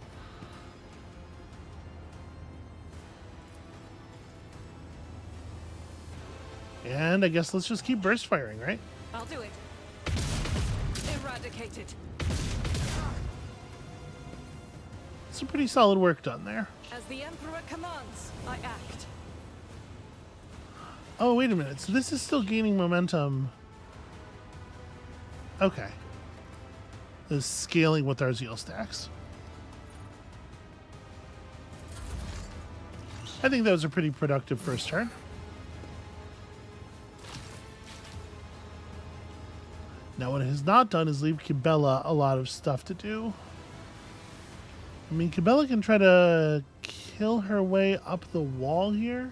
And I guess let's just keep burst firing, right? I'll do it. Eradicate it. Some pretty solid work done there. As the Emperor commands, I act. Oh, wait a minute. So this is still gaining momentum. Okay. This is scaling with our zeal stacks. I think that was a pretty productive first turn. Now, what it has not done is leave Kibella a lot of stuff to do. I mean, Kibella can try to kill her way up the wall here.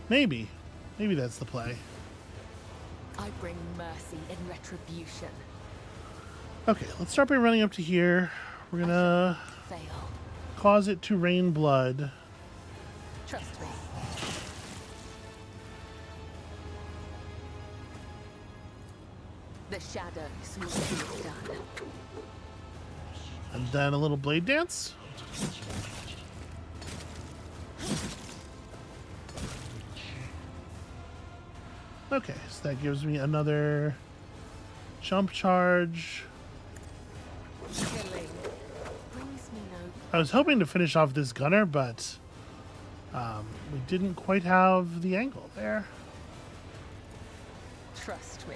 Maybe. Maybe that's the play. I bring mercy in retribution. Okay, let's start by running up to here. We're gonna Fail. cause it to rain blood. Trust me. The shadows will see it done. And then a little blade dance. Okay, so that gives me another jump charge. Killing brings me no. I was hoping to finish off this gunner, but we didn't quite have the angle there. Trust me.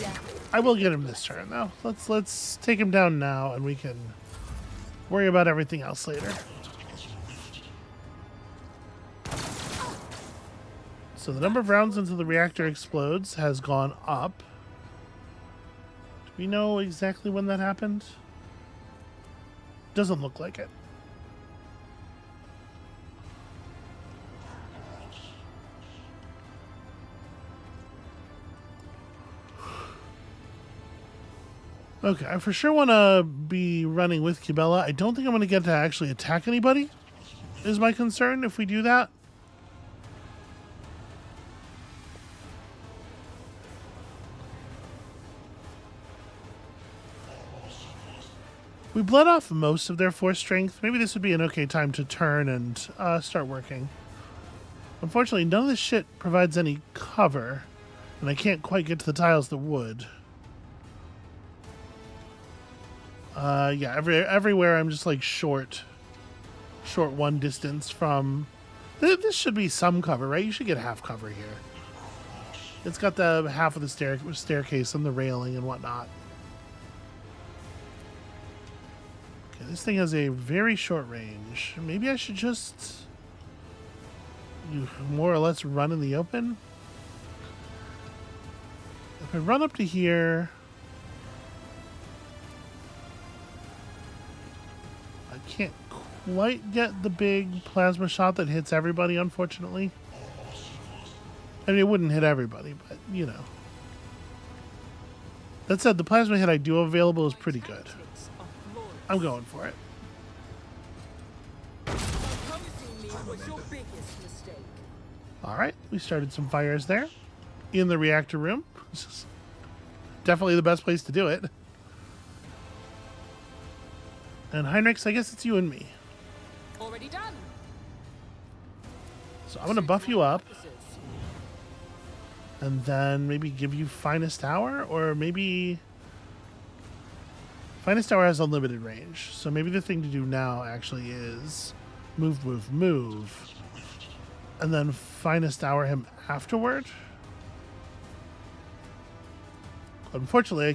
Death. I will get him this turn, though. Let's take him down now, and we can worry about everything else later. So the number of rounds until the reactor explodes has gone up. Do we know exactly when that happened? Doesn't look like it. Okay, I for sure want to be running with Kibella. I don't think I'm going to get to actually attack anybody, is my concern if we do that. We bled off most of their force strength. Maybe this would be an okay time to turn and start working. Unfortunately, none of this shit provides any cover, and I can't quite get to the tiles that would. Yeah, everywhere I'm just like short one distance from. This should be some cover, right? You should get half cover here. It's got the half of the staircase and the railing and whatnot. Okay, this thing has a very short range. Maybe I should just more or less run in the open. If I run up to here, I can't quite get the big plasma shot that hits everybody, unfortunately. I mean, it wouldn't hit everybody, but, you know. That said, the plasma hit I do have available is pretty good. I'm going for it. Alright, we started some fires there. In the reactor room. This is definitely the best place to do it. And Heinrichs, I guess it's you and me. Already done. So I'm going to buff you up. And then maybe give you Finest Hour, or maybe Finest Hour has unlimited range. So maybe the thing to do now actually is move, move, move. And then Finest Hour him afterward. Unfortunately, I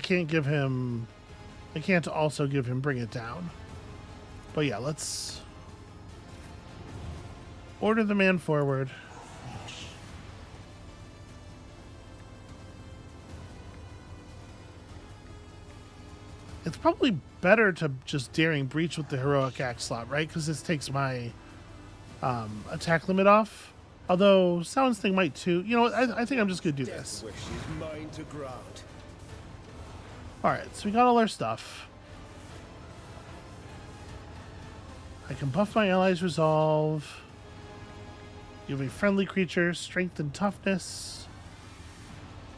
can't also give him Bring It Down. But yeah, let's order the man forward. It's probably better to just Daring Breach with the Heroic Axe slot, right? Because this takes my attack limit off. Although Sound's thing might too. You know what? I think I'm just going to do this. Wish is mine to grant. Alright, so we got all our stuff. I can buff my allies' resolve. Give a friendly creature strength and toughness.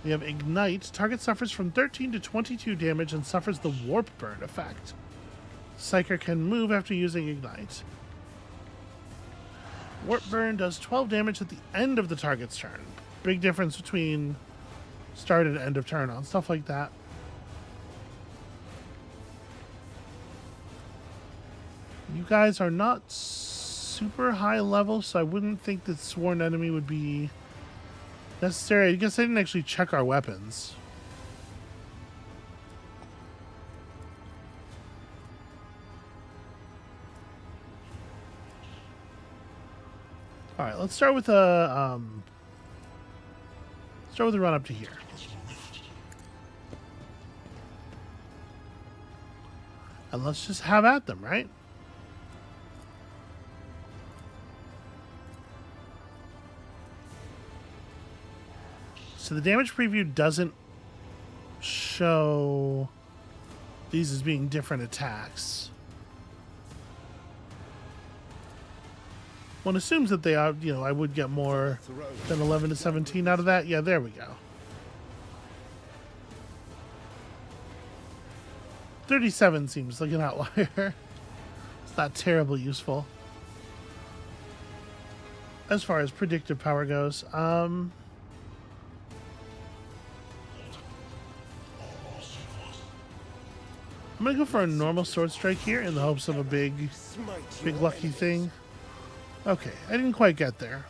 We have Ignite. Target suffers from 13 to 22 damage and suffers the Warp Burn effect. Psyker can move after using Ignite. Warp Burn does 12 damage at the end of the target's turn. Big difference between start and end of turn on stuff like that. You guys are not super high level, so I wouldn't think that Sworn Enemy would be necessary. I guess I didn't actually check our weapons. All right, let's start with a run up to here. And let's just have at them, right? So the damage preview doesn't show these as being different attacks. One assumes that they are, I would get more than 11 to 17 out of that. Yeah, there we go. 37 seems like an outlier. It's not terribly useful. As far as predictive power goes, I'm gonna go for a normal sword strike here in the hopes of a big lucky thing. Okay, I didn't quite get there.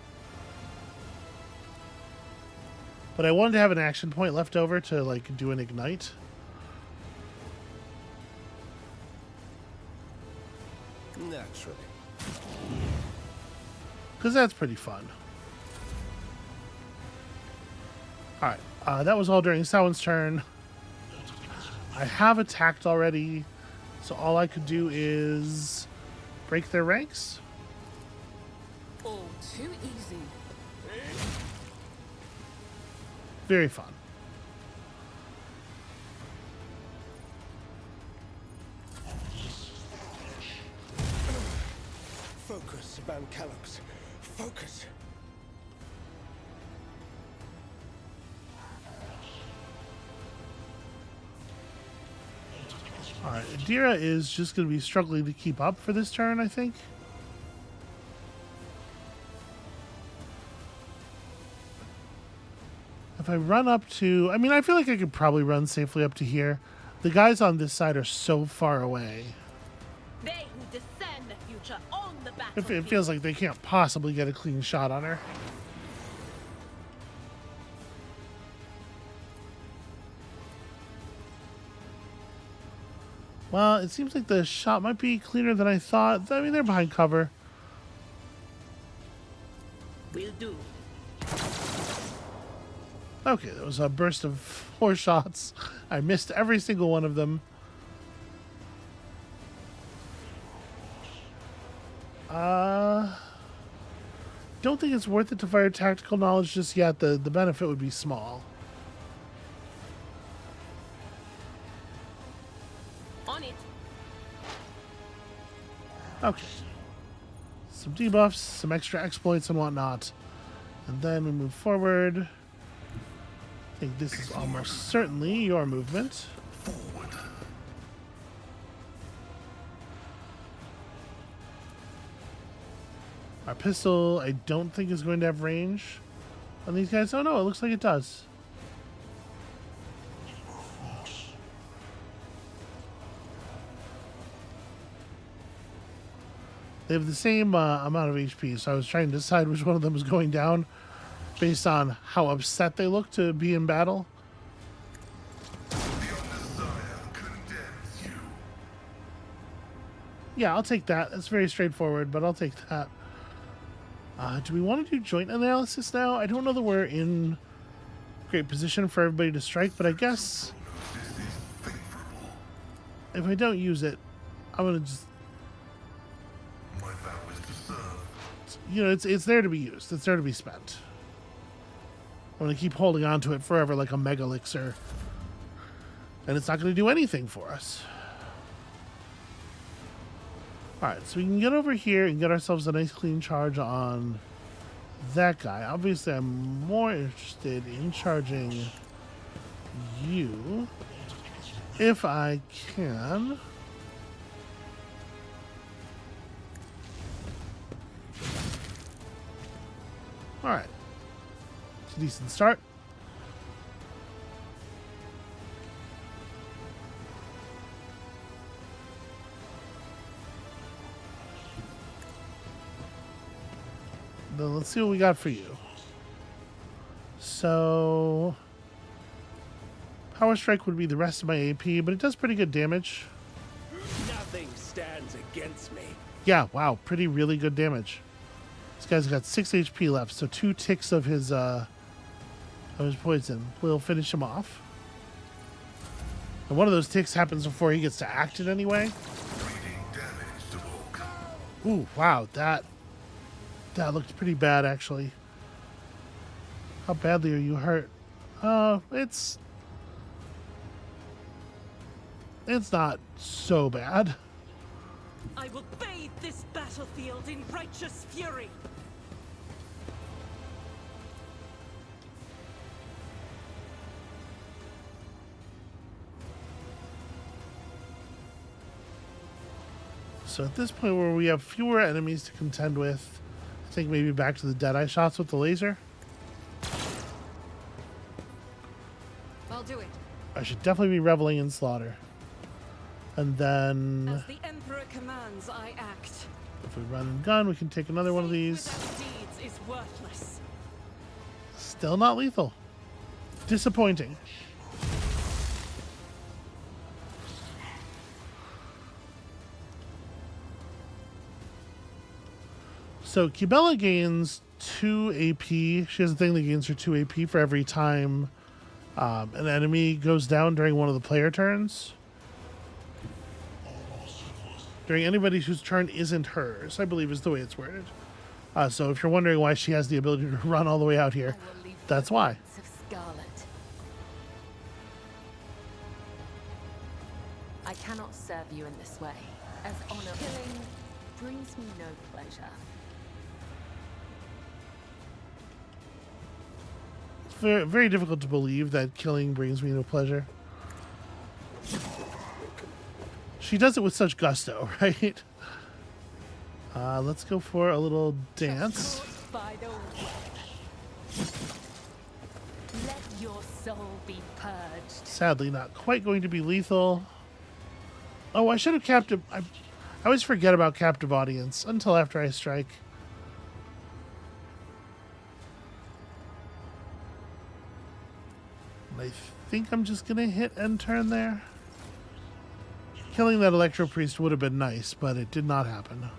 But I wanted to have an action point left over to, do an ignite. Naturally. Because that's pretty fun. Alright, that was all during Samhain's turn. I have attacked already, so all I could do is break their ranks. Oh, too easy. Very fun. Focus, Van Callux. Focus. Alright, Adira is just going to be struggling to keep up for this turn, I think. If I run up to... I feel like I could probably run safely up to here. The guys on this side are so far away. They who discern the future own the battlefield. It feels like they can't possibly get a clean shot on her. Well, it seems like the shot might be cleaner than I thought. They're behind cover. Will do. Okay, there was a burst of 4 shots. I missed every single one of them. Don't think it's worth it to fire tactical knowledge just yet. The benefit would be small. On it. Okay. Some debuffs, some extra exploits and whatnot. And then we move forward. I think this is almost certainly your movement. Our pistol, I don't think is going to have range on these guys. Oh no, it looks like it does. They have the same amount of HP, so I was trying to decide which one of them was going down based on how upset they look to be in battle. Yeah, I'll take that. That's very straightforward, but I'll take that. Do we want to do joint analysis now? I don't know that we're in great position for everybody to strike, but I guess if I don't use it, I'm going to just... it's there to be used. It's there to be spent. I'm going to keep holding on to it forever like a mega elixir. And it's not going to do anything for us. Alright, so we can get over here and get ourselves a nice clean charge on that guy. Obviously, I'm more interested in charging you if I can. Alright. It's a decent start. Then let's see what we got for you. So, Power Strike would be the rest of my AP, but it does pretty good damage. Nothing stands against me. Yeah, wow, really good damage. This guy's got 6 HP left, so 2 ticks of his poison will finish him off. And one of those ticks happens before he gets to act in any way. Ooh, wow, that looked pretty bad, actually. How badly are you hurt? It's not so bad. I will bathe this battlefield in righteous fury. So at this point where we have fewer enemies to contend with, I think maybe back to the Deadeye shots with the laser. I'll do it. I should definitely be reveling in slaughter. And then, As the Emperor commands, I act. if we run and gun, we can take another one of these. Without deeds is worthless. Still not lethal. Disappointing. So Kibella gains 2 AP. She has a thing that gains her 2 AP for every time an enemy goes down during one of the player turns. During anybody whose turn isn't hers, I believe is the way it's worded. So if you're wondering why she has the ability to run all the way out here, that's why. Of Scarlet. I cannot serve you in this way, as honor killing brings me no pleasure. It's very, very difficult to believe that killing brings me no pleasure. She does it with such gusto, right? Let's go for a little dance. By the way. Let your soul be purged. Sadly, not quite going to be lethal. Oh, I should have captive. I always forget about captive audience until after I strike. And I think I'm just gonna hit end turn there. Killing that Electro Priest would have been nice, but it did not happen.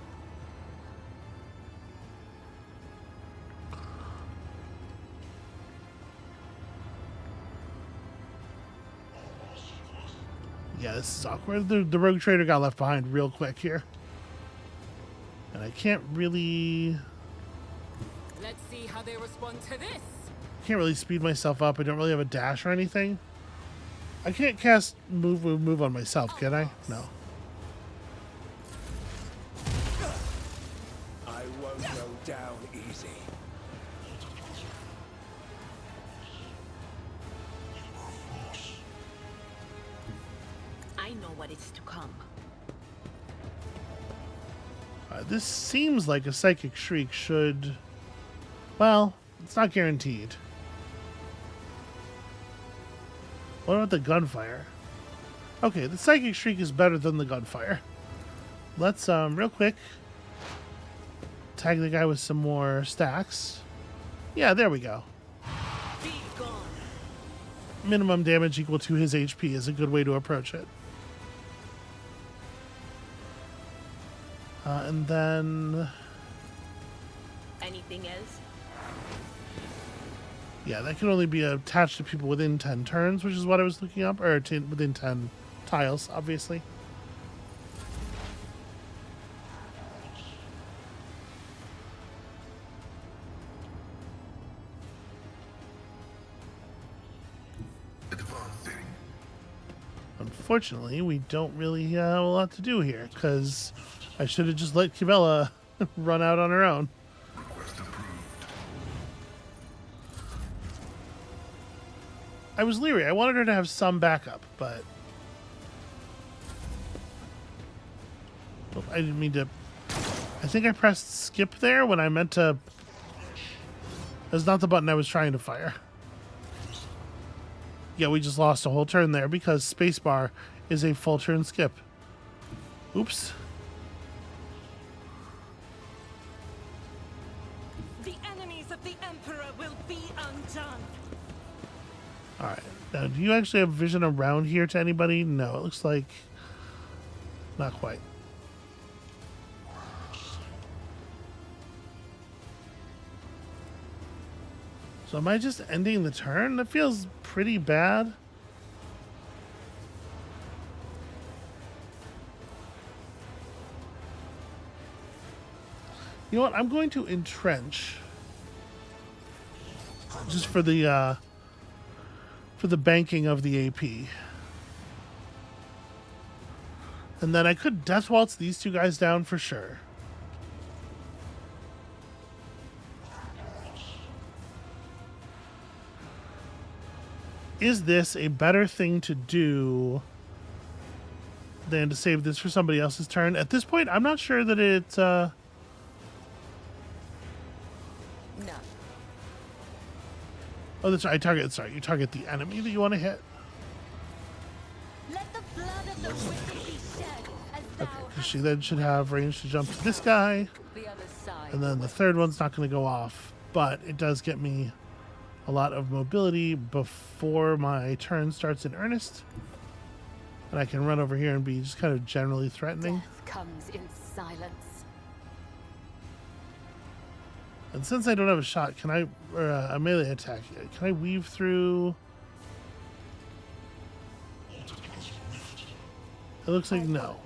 Yeah, this is awkward. The Rogue Trader got left behind real quick here. And I can't really... Let's see how they respond to this. Can't really speed myself up. I don't really have a dash or anything. I can't cast move on myself, can I? No. I won't go down easy. I know what is to come. This seems like a Psychic Shriek should... Well, it's not guaranteed. What about the gunfire? Okay, the Psychic Shriek is better than the gunfire. Let's, real quick, tag the guy with some more stacks. Yeah, there we go. Be gone. Minimum damage equal to his HP is a good way to approach it. And then... Anything else? Yeah, that can only be attached to people within 10 turns, which is what I was looking up. Or within 10 tiles, obviously. Unfortunately, we don't really have a lot to do here, because I should have just let Kibella run out on her own. I was leery. I wanted her to have some backup, but... I didn't mean to... I think I pressed skip there when I meant to That's not the button I was trying to fire. Yeah, we just lost a whole turn there because spacebar is a full turn skip. Oops. The enemies of the Emperor will be undone. Alright. Now, do you actually have vision around here to anybody? No, it looks like... not quite. So am I just ending the turn? That feels pretty bad. You know what? I'm going to entrench. Just for the banking of the AP. And then I could Death Waltz these two guys down for sure. Is this a better thing to do than to save this for somebody else's turn? At this point, I'm not sure that it... No. Oh, that's right. You target the enemy that you want to hit. Let the blood of the wicked be shed as thou Okay, she then should have range to jump to this guy. the other side. And then the third one's not going to go off. But it does get me a lot of mobility before my turn starts in earnest. And I can run over here and be just kind of generally threatening. Death comes in silence. And since I don't have a shot, can I, or a melee attack, can I weave through? It looks like no.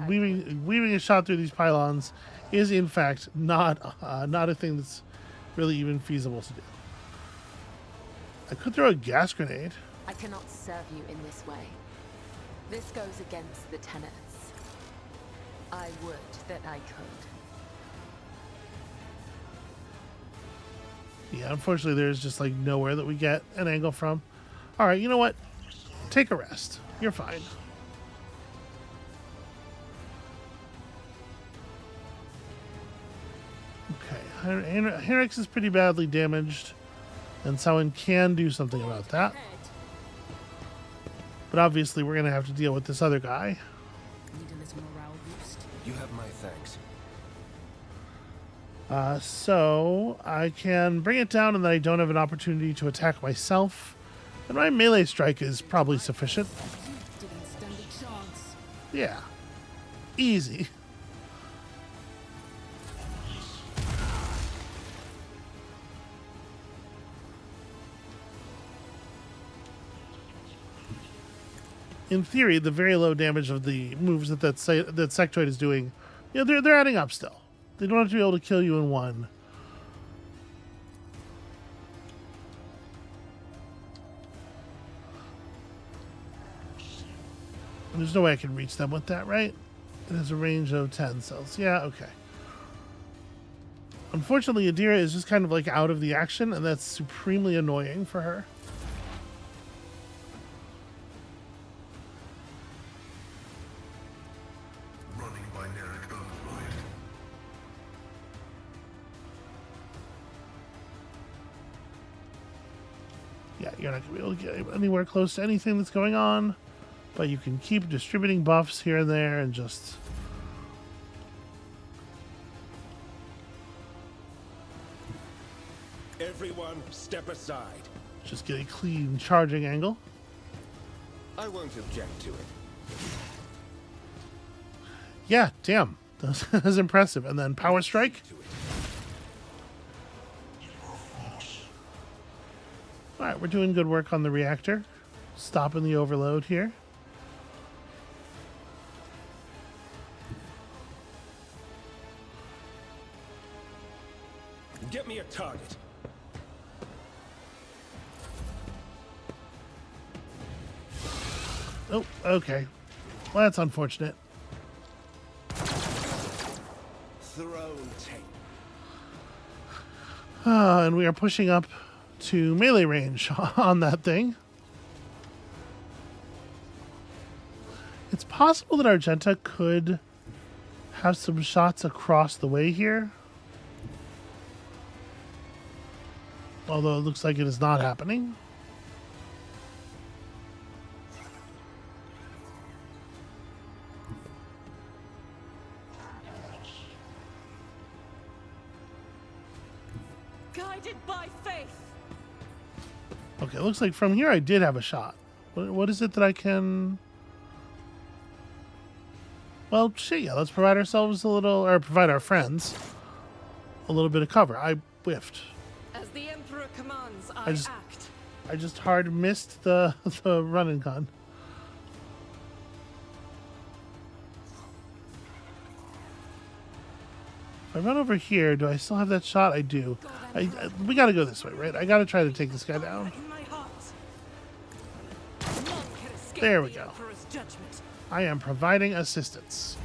Weaving a shot through these pylons is in fact not a thing that's really even feasible to do. I could throw a gas grenade. I cannot serve you in this way. This goes against the tenets. I would that I could. Yeah, unfortunately there's just like nowhere that we get an angle from. Alright, you know what? Take a rest. You're fine. Okay, Henrix is pretty badly damaged, and someone can do something about that. But obviously we're going to have to deal with this other guy. Need a little morale boost. You have my thanks. So I can bring it down and then I don't have an opportunity to attack myself. And my melee strike is probably sufficient. Didn't stand a chance. Yeah. Easy. In theory, the very low damage of the moves that sectoid is doing, you know, they're adding up still. They don't have to be able to kill you in one. And there's no way I can reach them with that, right? It has a range of 10 cells. Yeah, okay. Unfortunately, Adira is just kind of like out of the action, and that's supremely annoying for her. Yeah, you're not going to be able to get anywhere close to anything that's going on, but you can keep distributing buffs here and there and just... Everyone, step aside. just get a clean charging angle. I won't object to it. Yeah, damn. That's impressive. And then power strike. Alright, we're doing good work on the reactor. Stopping the overload here. Get me a target. Oh, okay. Well, that's unfortunate. Throne tape. And we are pushing up to melee range on that thing. It's possible that Argenta could have some shots across the way here. Although it looks like it is not happening. Guided by faith. Okay, it looks like from here I did have a shot. What is it that I can... Well, shit, yeah, let's provide ourselves a little, or provide our friends a little bit of cover. I whiffed. As the Emperor commands, I act. I just hard missed the run and gun. If I run over here, do I still have that shot? I do. We gotta go this way, right? I gotta try to take this guy down. In my heart. None can escape There we the go. Emperor's judgment. I am providing assistance.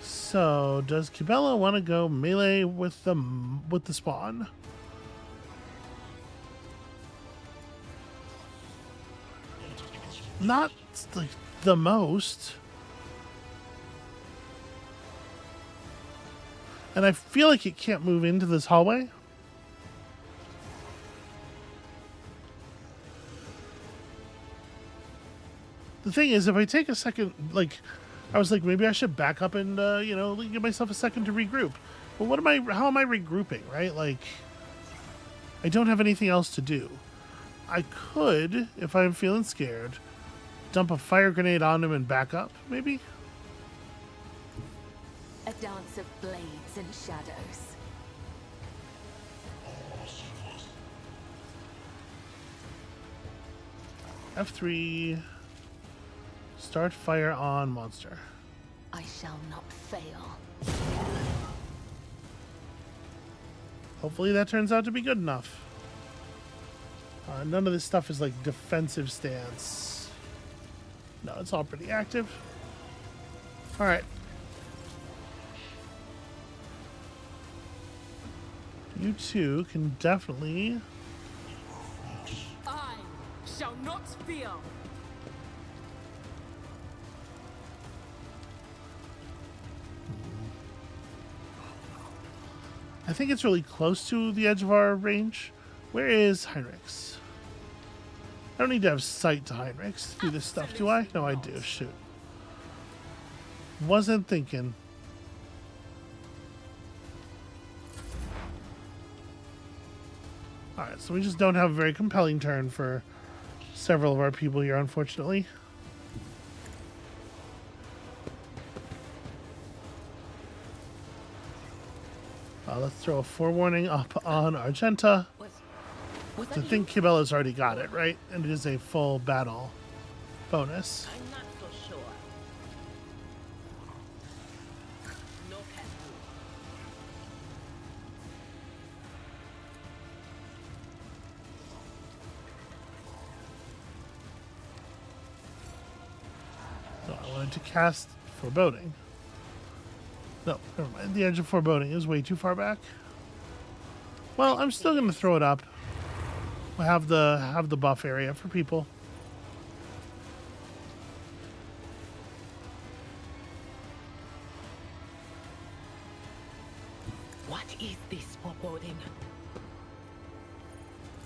So, does Kibella want to go melee with the spawn? Not like the most. And I feel like it can't move into this hallway. The thing is, if I take a second, like, I was like, maybe I should back up and, you know, give myself a second to regroup. But how am I regrouping, right? Like, I don't have anything else to do. I could, if I'm feeling scared, dump a fire grenade on him and back up, maybe? A dance of blades and shadows. F3. Start fire on monster. I shall not fail. Hopefully that turns out to be good enough. None of this stuff is like defensive stance. No, it's all pretty active. All right. You two can definitely... I shall not fear. I think it's really close to the edge of our range. Where is Heinrichs? I don't need to have sight to Heinrichs to do this stuff, do I? No, I do. Shoot. Wasn't thinking. Alright, so we just don't have a very compelling turn for several of our people here, unfortunately. Let's throw a forewarning up on Argenta. I think Kibella's already got it, right? And it is a full battle bonus. I'm not so sure. No can So I wanted to cast Foreboding. No, never mind. The edge of Foreboding is way too far back. Well, I'm still going to throw it up. We'll have the buff area for people. What is this foreboding?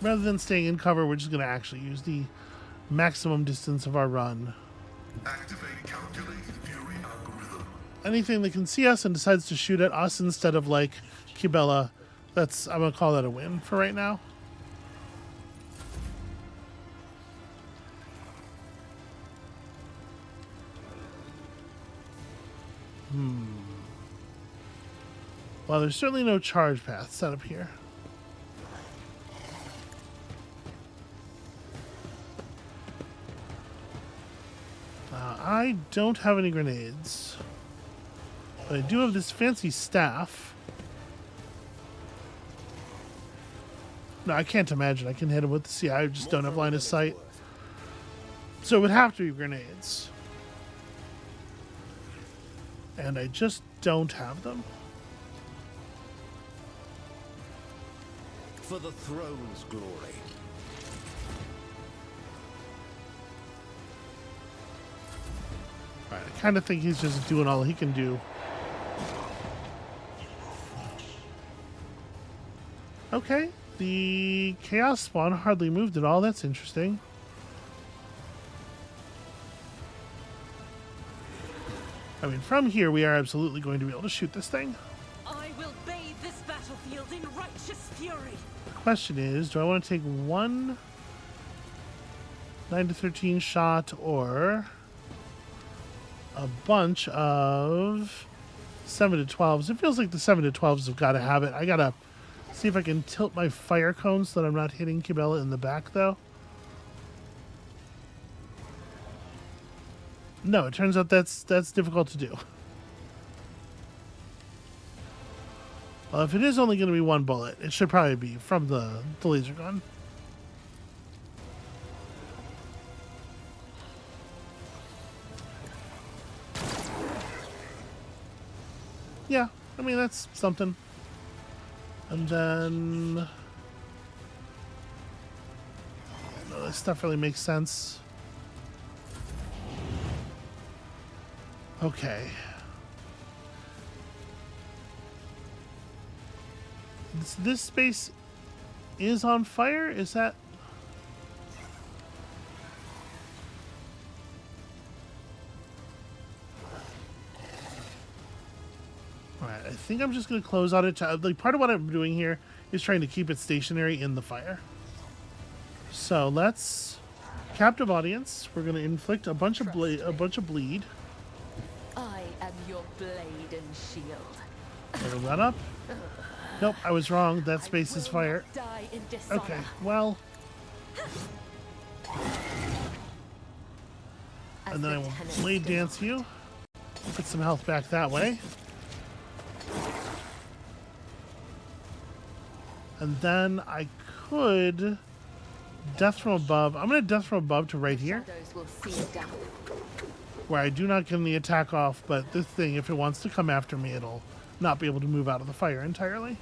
Rather than staying in cover, we're just going to actually use the maximum distance of our run. Activate calculated fury algorithm. Anything that can see us and decides to shoot at us instead of like Kibella, I'm going to call that a win for right now. Well, there's certainly no charge path set up here. I don't have any grenades. But I do have this fancy staff. No, I can't imagine I can hit him with the CI. I just don't have line of sight. So it would have to be grenades. And I just don't have them. For the throne's glory. Alright, I kind of think he's just doing all he can do. Okay, the chaos spawn hardly moved at all. That's interesting. I mean, from here we are absolutely going to be able to shoot this thing. I will bathe this battlefield in righteous fury. The question is, do I want to take one 9 to 13 shot or a bunch of 7 to 12s? It feels like the 7 to 12s have got to have it. I got to see if I can tilt my fire cone so that I'm not hitting Kibella in the back, though. No, it turns out that's difficult to do. Well, if it is only going to be one bullet, it should probably be from the laser gun. Yeah, I mean, that's something. And then... no, this stuff really makes sense. Okay. This space is on fire? Is that... Alright, I think I'm just going to close on it. Like, part of what I'm doing here is trying to keep it stationary in the fire. So let's... Captive audience. We're going to inflict a bunch of bleed. I am your blade and shield. It'll run up. Nope, I was wrong. That space is fire. Die in dishonor. Okay, well... and then I will blade dance you. Put some health back that way. And then I could death from above. I'm going to death from above to right here, where I do not get the attack off, but this thing, if it wants to come after me, it'll not be able to move out of the fire entirely.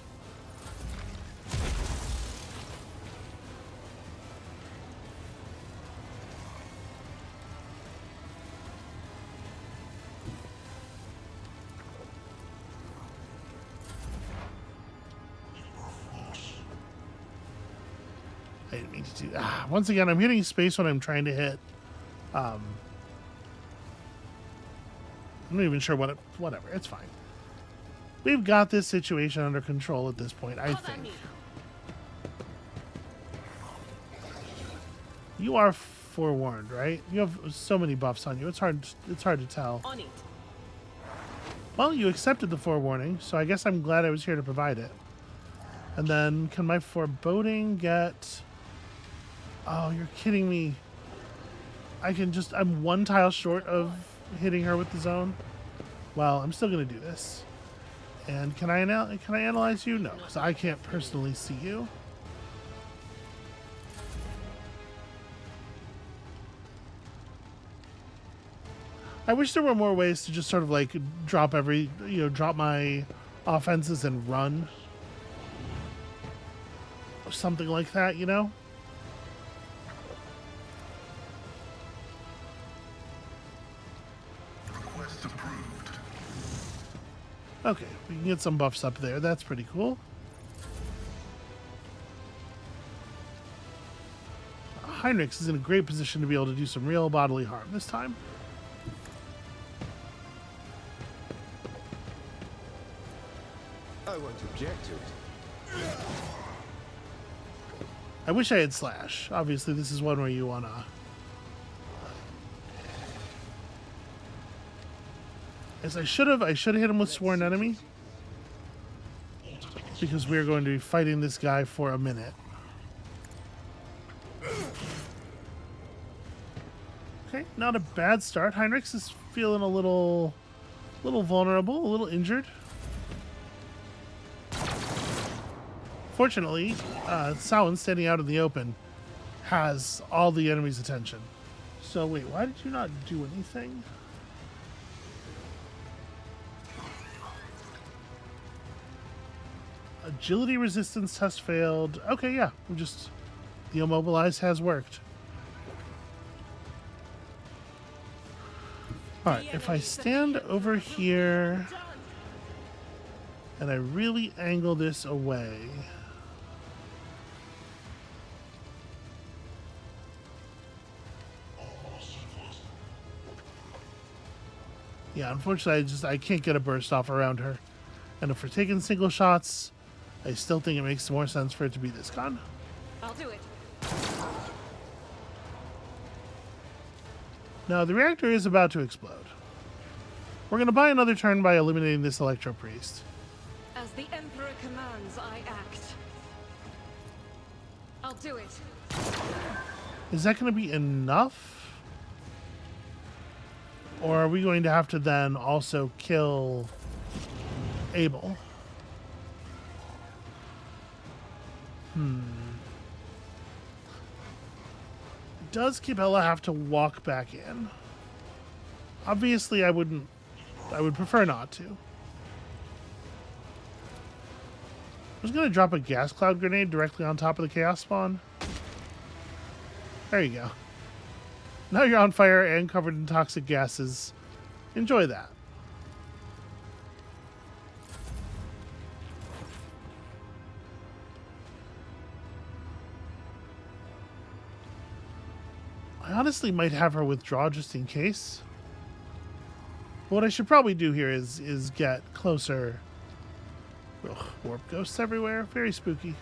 I didn't mean to do that. Once again, I'm hitting space when I'm trying to hit. I'm not even sure what whatever, it's fine. We've got this situation under control at this point, I think. You are forewarned, right? You have so many buffs on you. It's hard to tell. On it. Well, you accepted the forewarning, so I guess I'm glad I was here to provide it. And then can my foreboding get... Oh, you're kidding me. I'm one tile short of hitting her with the zone. Well, I'm still going to do this. And can I analyze you? No, because I can't personally see you. I wish there were more ways to just sort of like drop my offenses and run. Or something like that, you know? Request approved. Okay, we can get some buffs up there. That's pretty cool. Heinrichs is in a great position to be able to do some real bodily harm this time. I won't object to it. I wish I had Slash. Obviously, this is one where you want to... As I should have hit him with Sworn Enemy. Because we're going to be fighting this guy for a minute. Okay, not a bad start. Heinrichs is feeling a little vulnerable, a little injured. Fortunately, Samhain standing out in the open has all the enemy's attention. So wait, why did you not do anything? Agility resistance test failed. Okay, yeah, the immobilize has worked. Alright, if I stand over here and I really angle this away. Yeah, unfortunately, I can't get a burst off around her. And if we're taking single shots, I still think it makes more sense for it to be this gun. I'll do it. Now, the reactor is about to explode. We're going to buy another turn by eliminating this Electro Priest. As the Emperor commands, I act. I'll do it. Is that going to be enough? Or are we going to have to then also kill Abel? Does Kibella have to walk back in? Obviously, I would prefer not to. I was going to drop a gas cloud grenade directly on top of the chaos spawn. There you go. Now you're on fire and covered in toxic gases. Enjoy that. I honestly might have her withdraw just in case. What I should probably do here is get closer. Ugh, warp ghosts everywhere. Very spooky.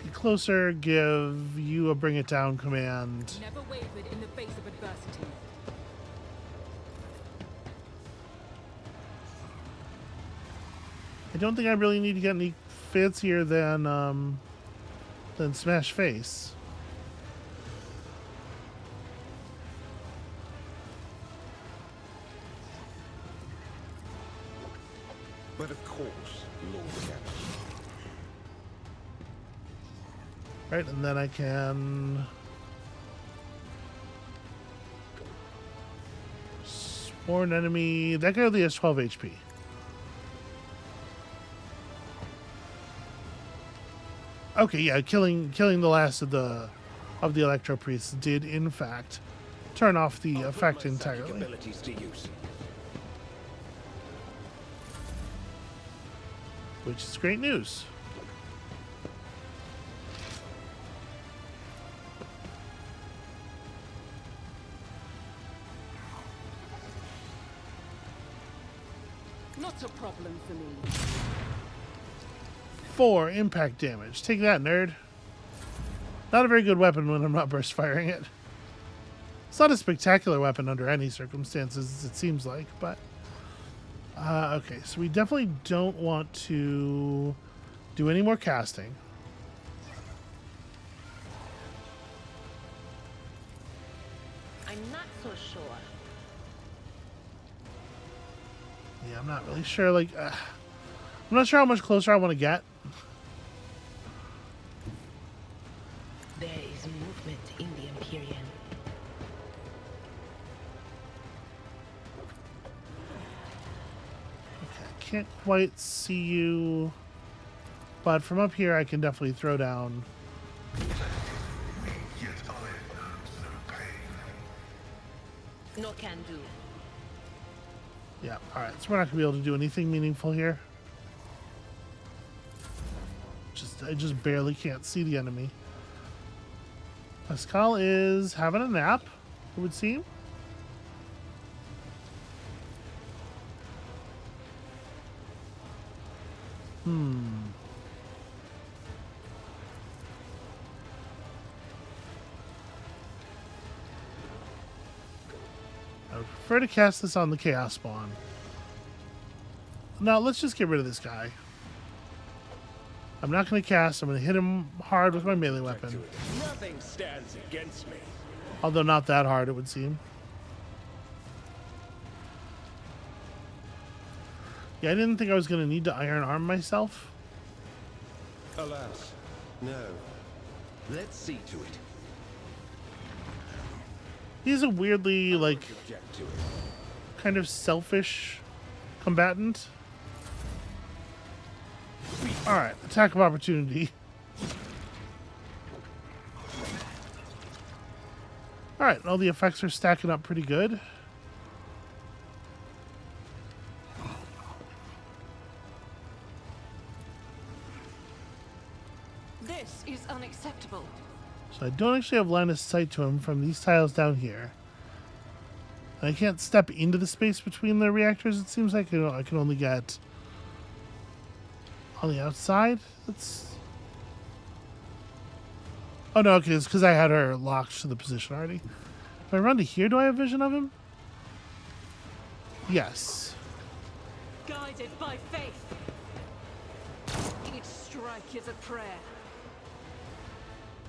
Get closer, give you a bring it down command. Never wavered in the face of adversity. I don't think I really need to get any fancier than Smash Face. But of course, Lord Captain. Right, and then I can sworn enemy. That guy only has 12 HP. Okay, yeah, killing the last of the Electro Priests did in fact turn off the effect entirely. Abilities to use. Which is great news. Not a problem for me. 4 impact damage. Take that, nerd. Not a very good weapon when I'm not burst firing it. It's not a spectacular weapon under any circumstances, it seems like, but... okay, so we definitely don't want to do any more casting. I'm not so sure. Yeah, I'm not really sure, like... I'm not sure how much closer I want to get. There is movement in the Empyrean. Can't quite see you, but from up here I can definitely throw down. Yet iron knows no pain. No can do. Yeah, alright, so we're not going to be able to do anything meaningful here. I just barely can't see the enemy. Pascal is having a nap, it would seem. I would prefer to cast this on the Chaos Spawn. Now, let's just get rid of this guy. I'm not going to cast. I'm going to hit him hard with my melee weapon. Nothing stands against me. Although not that hard, it would seem. Yeah, I didn't think I was going to need to Iron Arm myself. Alas, no. Let's see to it. He's a weirdly, like, Object to it. kind of selfish combatant. Alright, attack of opportunity. Alright, all the effects are stacking up pretty good. This is unacceptable. So I don't actually have line of sight to him from these tiles down here. And I can't step into the space between the reactors. It seems like I can only get on the outside. That's... Oh no, okay, it's because I had her locked to the position already. If I run to here, do I have vision of him? Yes. Guided by faith. Each strike is a prayer.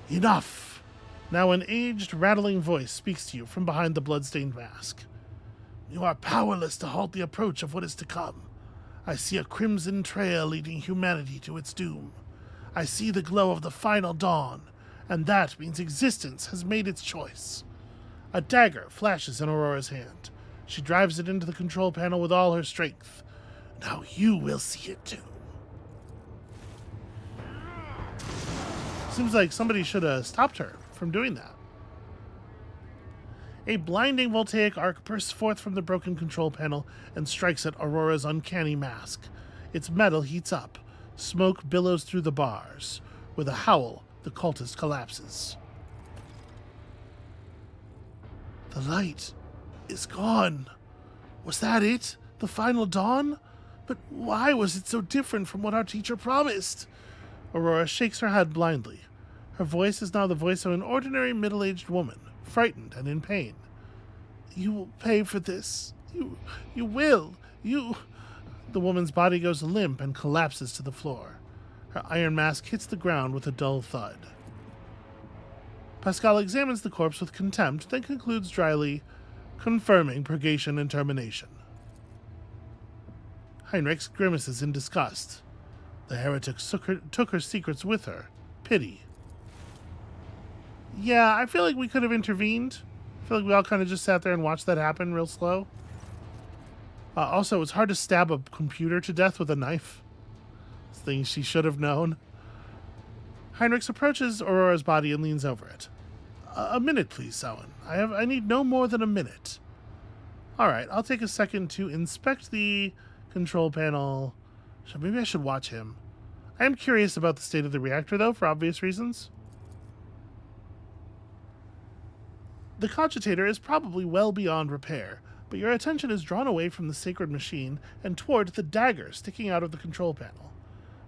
Enough! Now an aged, rattling voice speaks to you from behind the bloodstained mask. You are powerless to halt the approach of what is to come. I see a crimson trail leading humanity to its doom. I see the glow of the final dawn, and that means existence has made its choice. A dagger flashes in Aurora's hand. She drives it into the control panel with all her strength. Now you will see it too. Seems like somebody should have stopped her from doing that. A blinding voltaic arc bursts forth from the broken control panel and strikes at Aurora's uncanny mask. Its metal heats up. Smoke billows through the bars. With a howl, the cultist collapses. The light is gone. Was that it? The final dawn? But why was it so different from what our teacher promised? Aurora shakes her head blindly. Her voice is now the voice of an ordinary middle-aged woman, frightened and in pain. You will pay for this. You will. The woman's body goes limp and collapses to the floor. Her iron mask hits the ground with a dull thud. Pascal examines the corpse with contempt, then concludes dryly, confirming purgation and termination. Heinrich grimaces in disgust. The heretic took her secrets with her. Pity. Yeah, I feel like we could have intervened. I feel like we all kind of just sat there and watched that happen real slow. Also, it's hard to stab a computer to death with a knife. Things she should have known. Heinrich approaches Aurora's body and leans over it. A minute, please, Samhain. I need no more than a minute. Alright, I'll take a second to inspect the control panel. Maybe I should watch him. I am curious about the state of the reactor, though, for obvious reasons. The cogitator is probably well beyond repair, but your attention is drawn away from the sacred machine and toward the dagger sticking out of the control panel.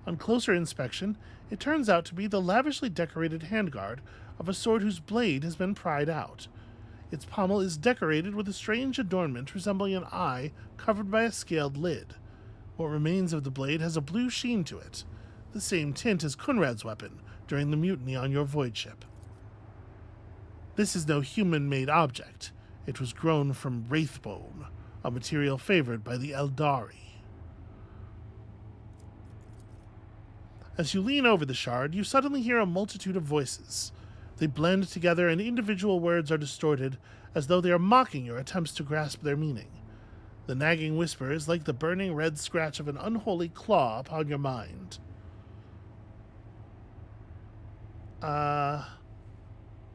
On closer inspection, it turns out to be the lavishly decorated handguard of a sword whose blade has been pried out. Its pommel is decorated with a strange adornment resembling an eye covered by a scaled lid. What remains of the blade has a blue sheen to it, the same tint as Kunrad's weapon during the mutiny on your void ship. This is no human-made object. It was grown from wraithbone, a material favored by the Eldari. As you lean over the shard, you suddenly hear a multitude of voices. They blend together and individual words are distorted, as though they are mocking your attempts to grasp their meaning. The nagging whisper is like the burning red scratch of an unholy claw upon your mind.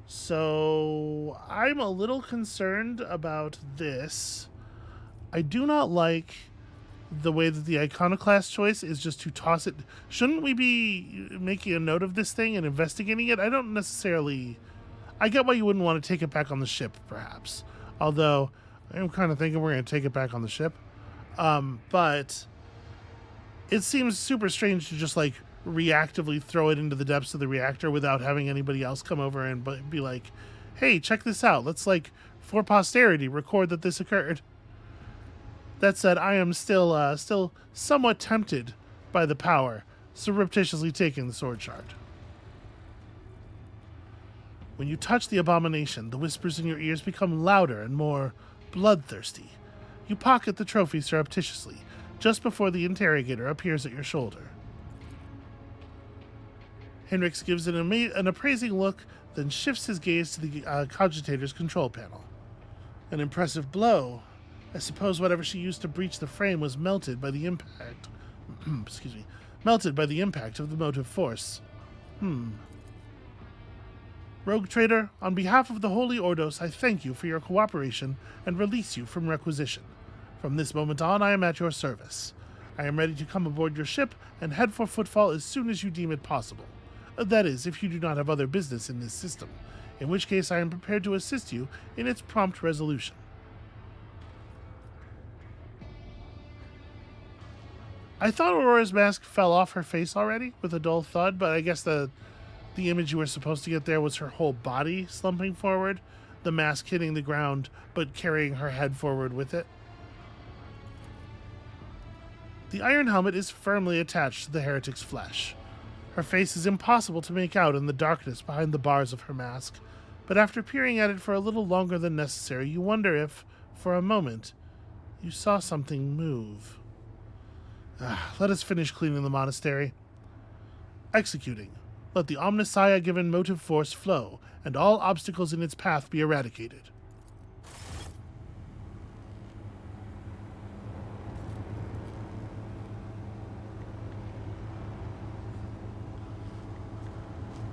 So I'm a little concerned about this. I do not like the way that the iconoclast choice is just to toss it. Shouldn't we be making a note of this thing and investigating it? I don't necessarily... I get why you wouldn't want to take it back on the ship, perhaps. Although, I'm kind of thinking we're going to take it back on the ship. But it seems super strange to just, like, reactively throw it into the depths of the reactor without having anybody else come over and be like, hey, check this out. Let's, like, for posterity, record that this occurred. That said, I am still somewhat tempted by the power, surreptitiously taking the sword shard. When you touch the abomination, the whispers in your ears become louder and more bloodthirsty. You pocket the trophy surreptitiously, just before the interrogator appears at your shoulder. Henrix gives it an appraising look, then shifts his gaze to the cogitator's control panel. An impressive blow. I suppose whatever she used to breach the frame was melted by the impact. Melted by the impact of the motive force. Rogue Trader, on behalf of the Holy Ordos, I thank you for your cooperation and release you from requisition. From this moment on, I am at your service. I am ready to come aboard your ship and head for Footfall as soon as you deem it possible. That is, if you do not have other business in this system, in which case I am prepared to assist you in its prompt resolution. I thought Aurora's mask fell off her face already with a dull thud, but I guess the image you were supposed to get there was her whole body slumping forward, the mask hitting the ground, but carrying her head forward with it. The iron helmet is firmly attached to the heretic's flesh. Her face is impossible to make out in the darkness behind the bars of her mask, but after peering at it for a little longer than necessary, you wonder if, for a moment, you saw something move. Let us finish cleaning the monastery. Executing. Let the Omnissiah-given motive force flow, and all obstacles in its path be eradicated.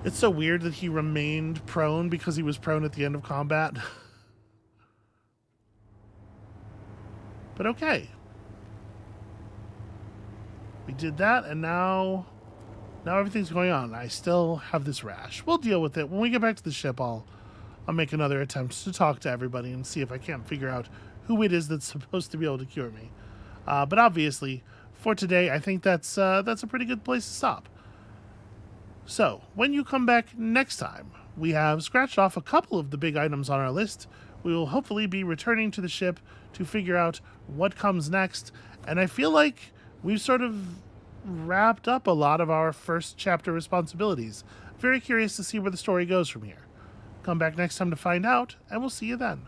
It's so weird that he remained prone because he was prone at the end of combat. But okay. We did that, and now everything's going on. I still have this rash. We'll deal with it. When we get back to the ship, I'll make another attempt to talk to everybody and see if I can't figure out who it is that's supposed to be able to cure me. But obviously, for today, I think that's a pretty good place to stop. So, when you come back next time, we have scratched off a couple of the big items on our list. We will hopefully be returning to the ship to figure out what comes next, and I feel like we've sort of wrapped up a lot of our first chapter responsibilities. Very curious to see where the story goes from here. Come back next time to find out, and we'll see you then.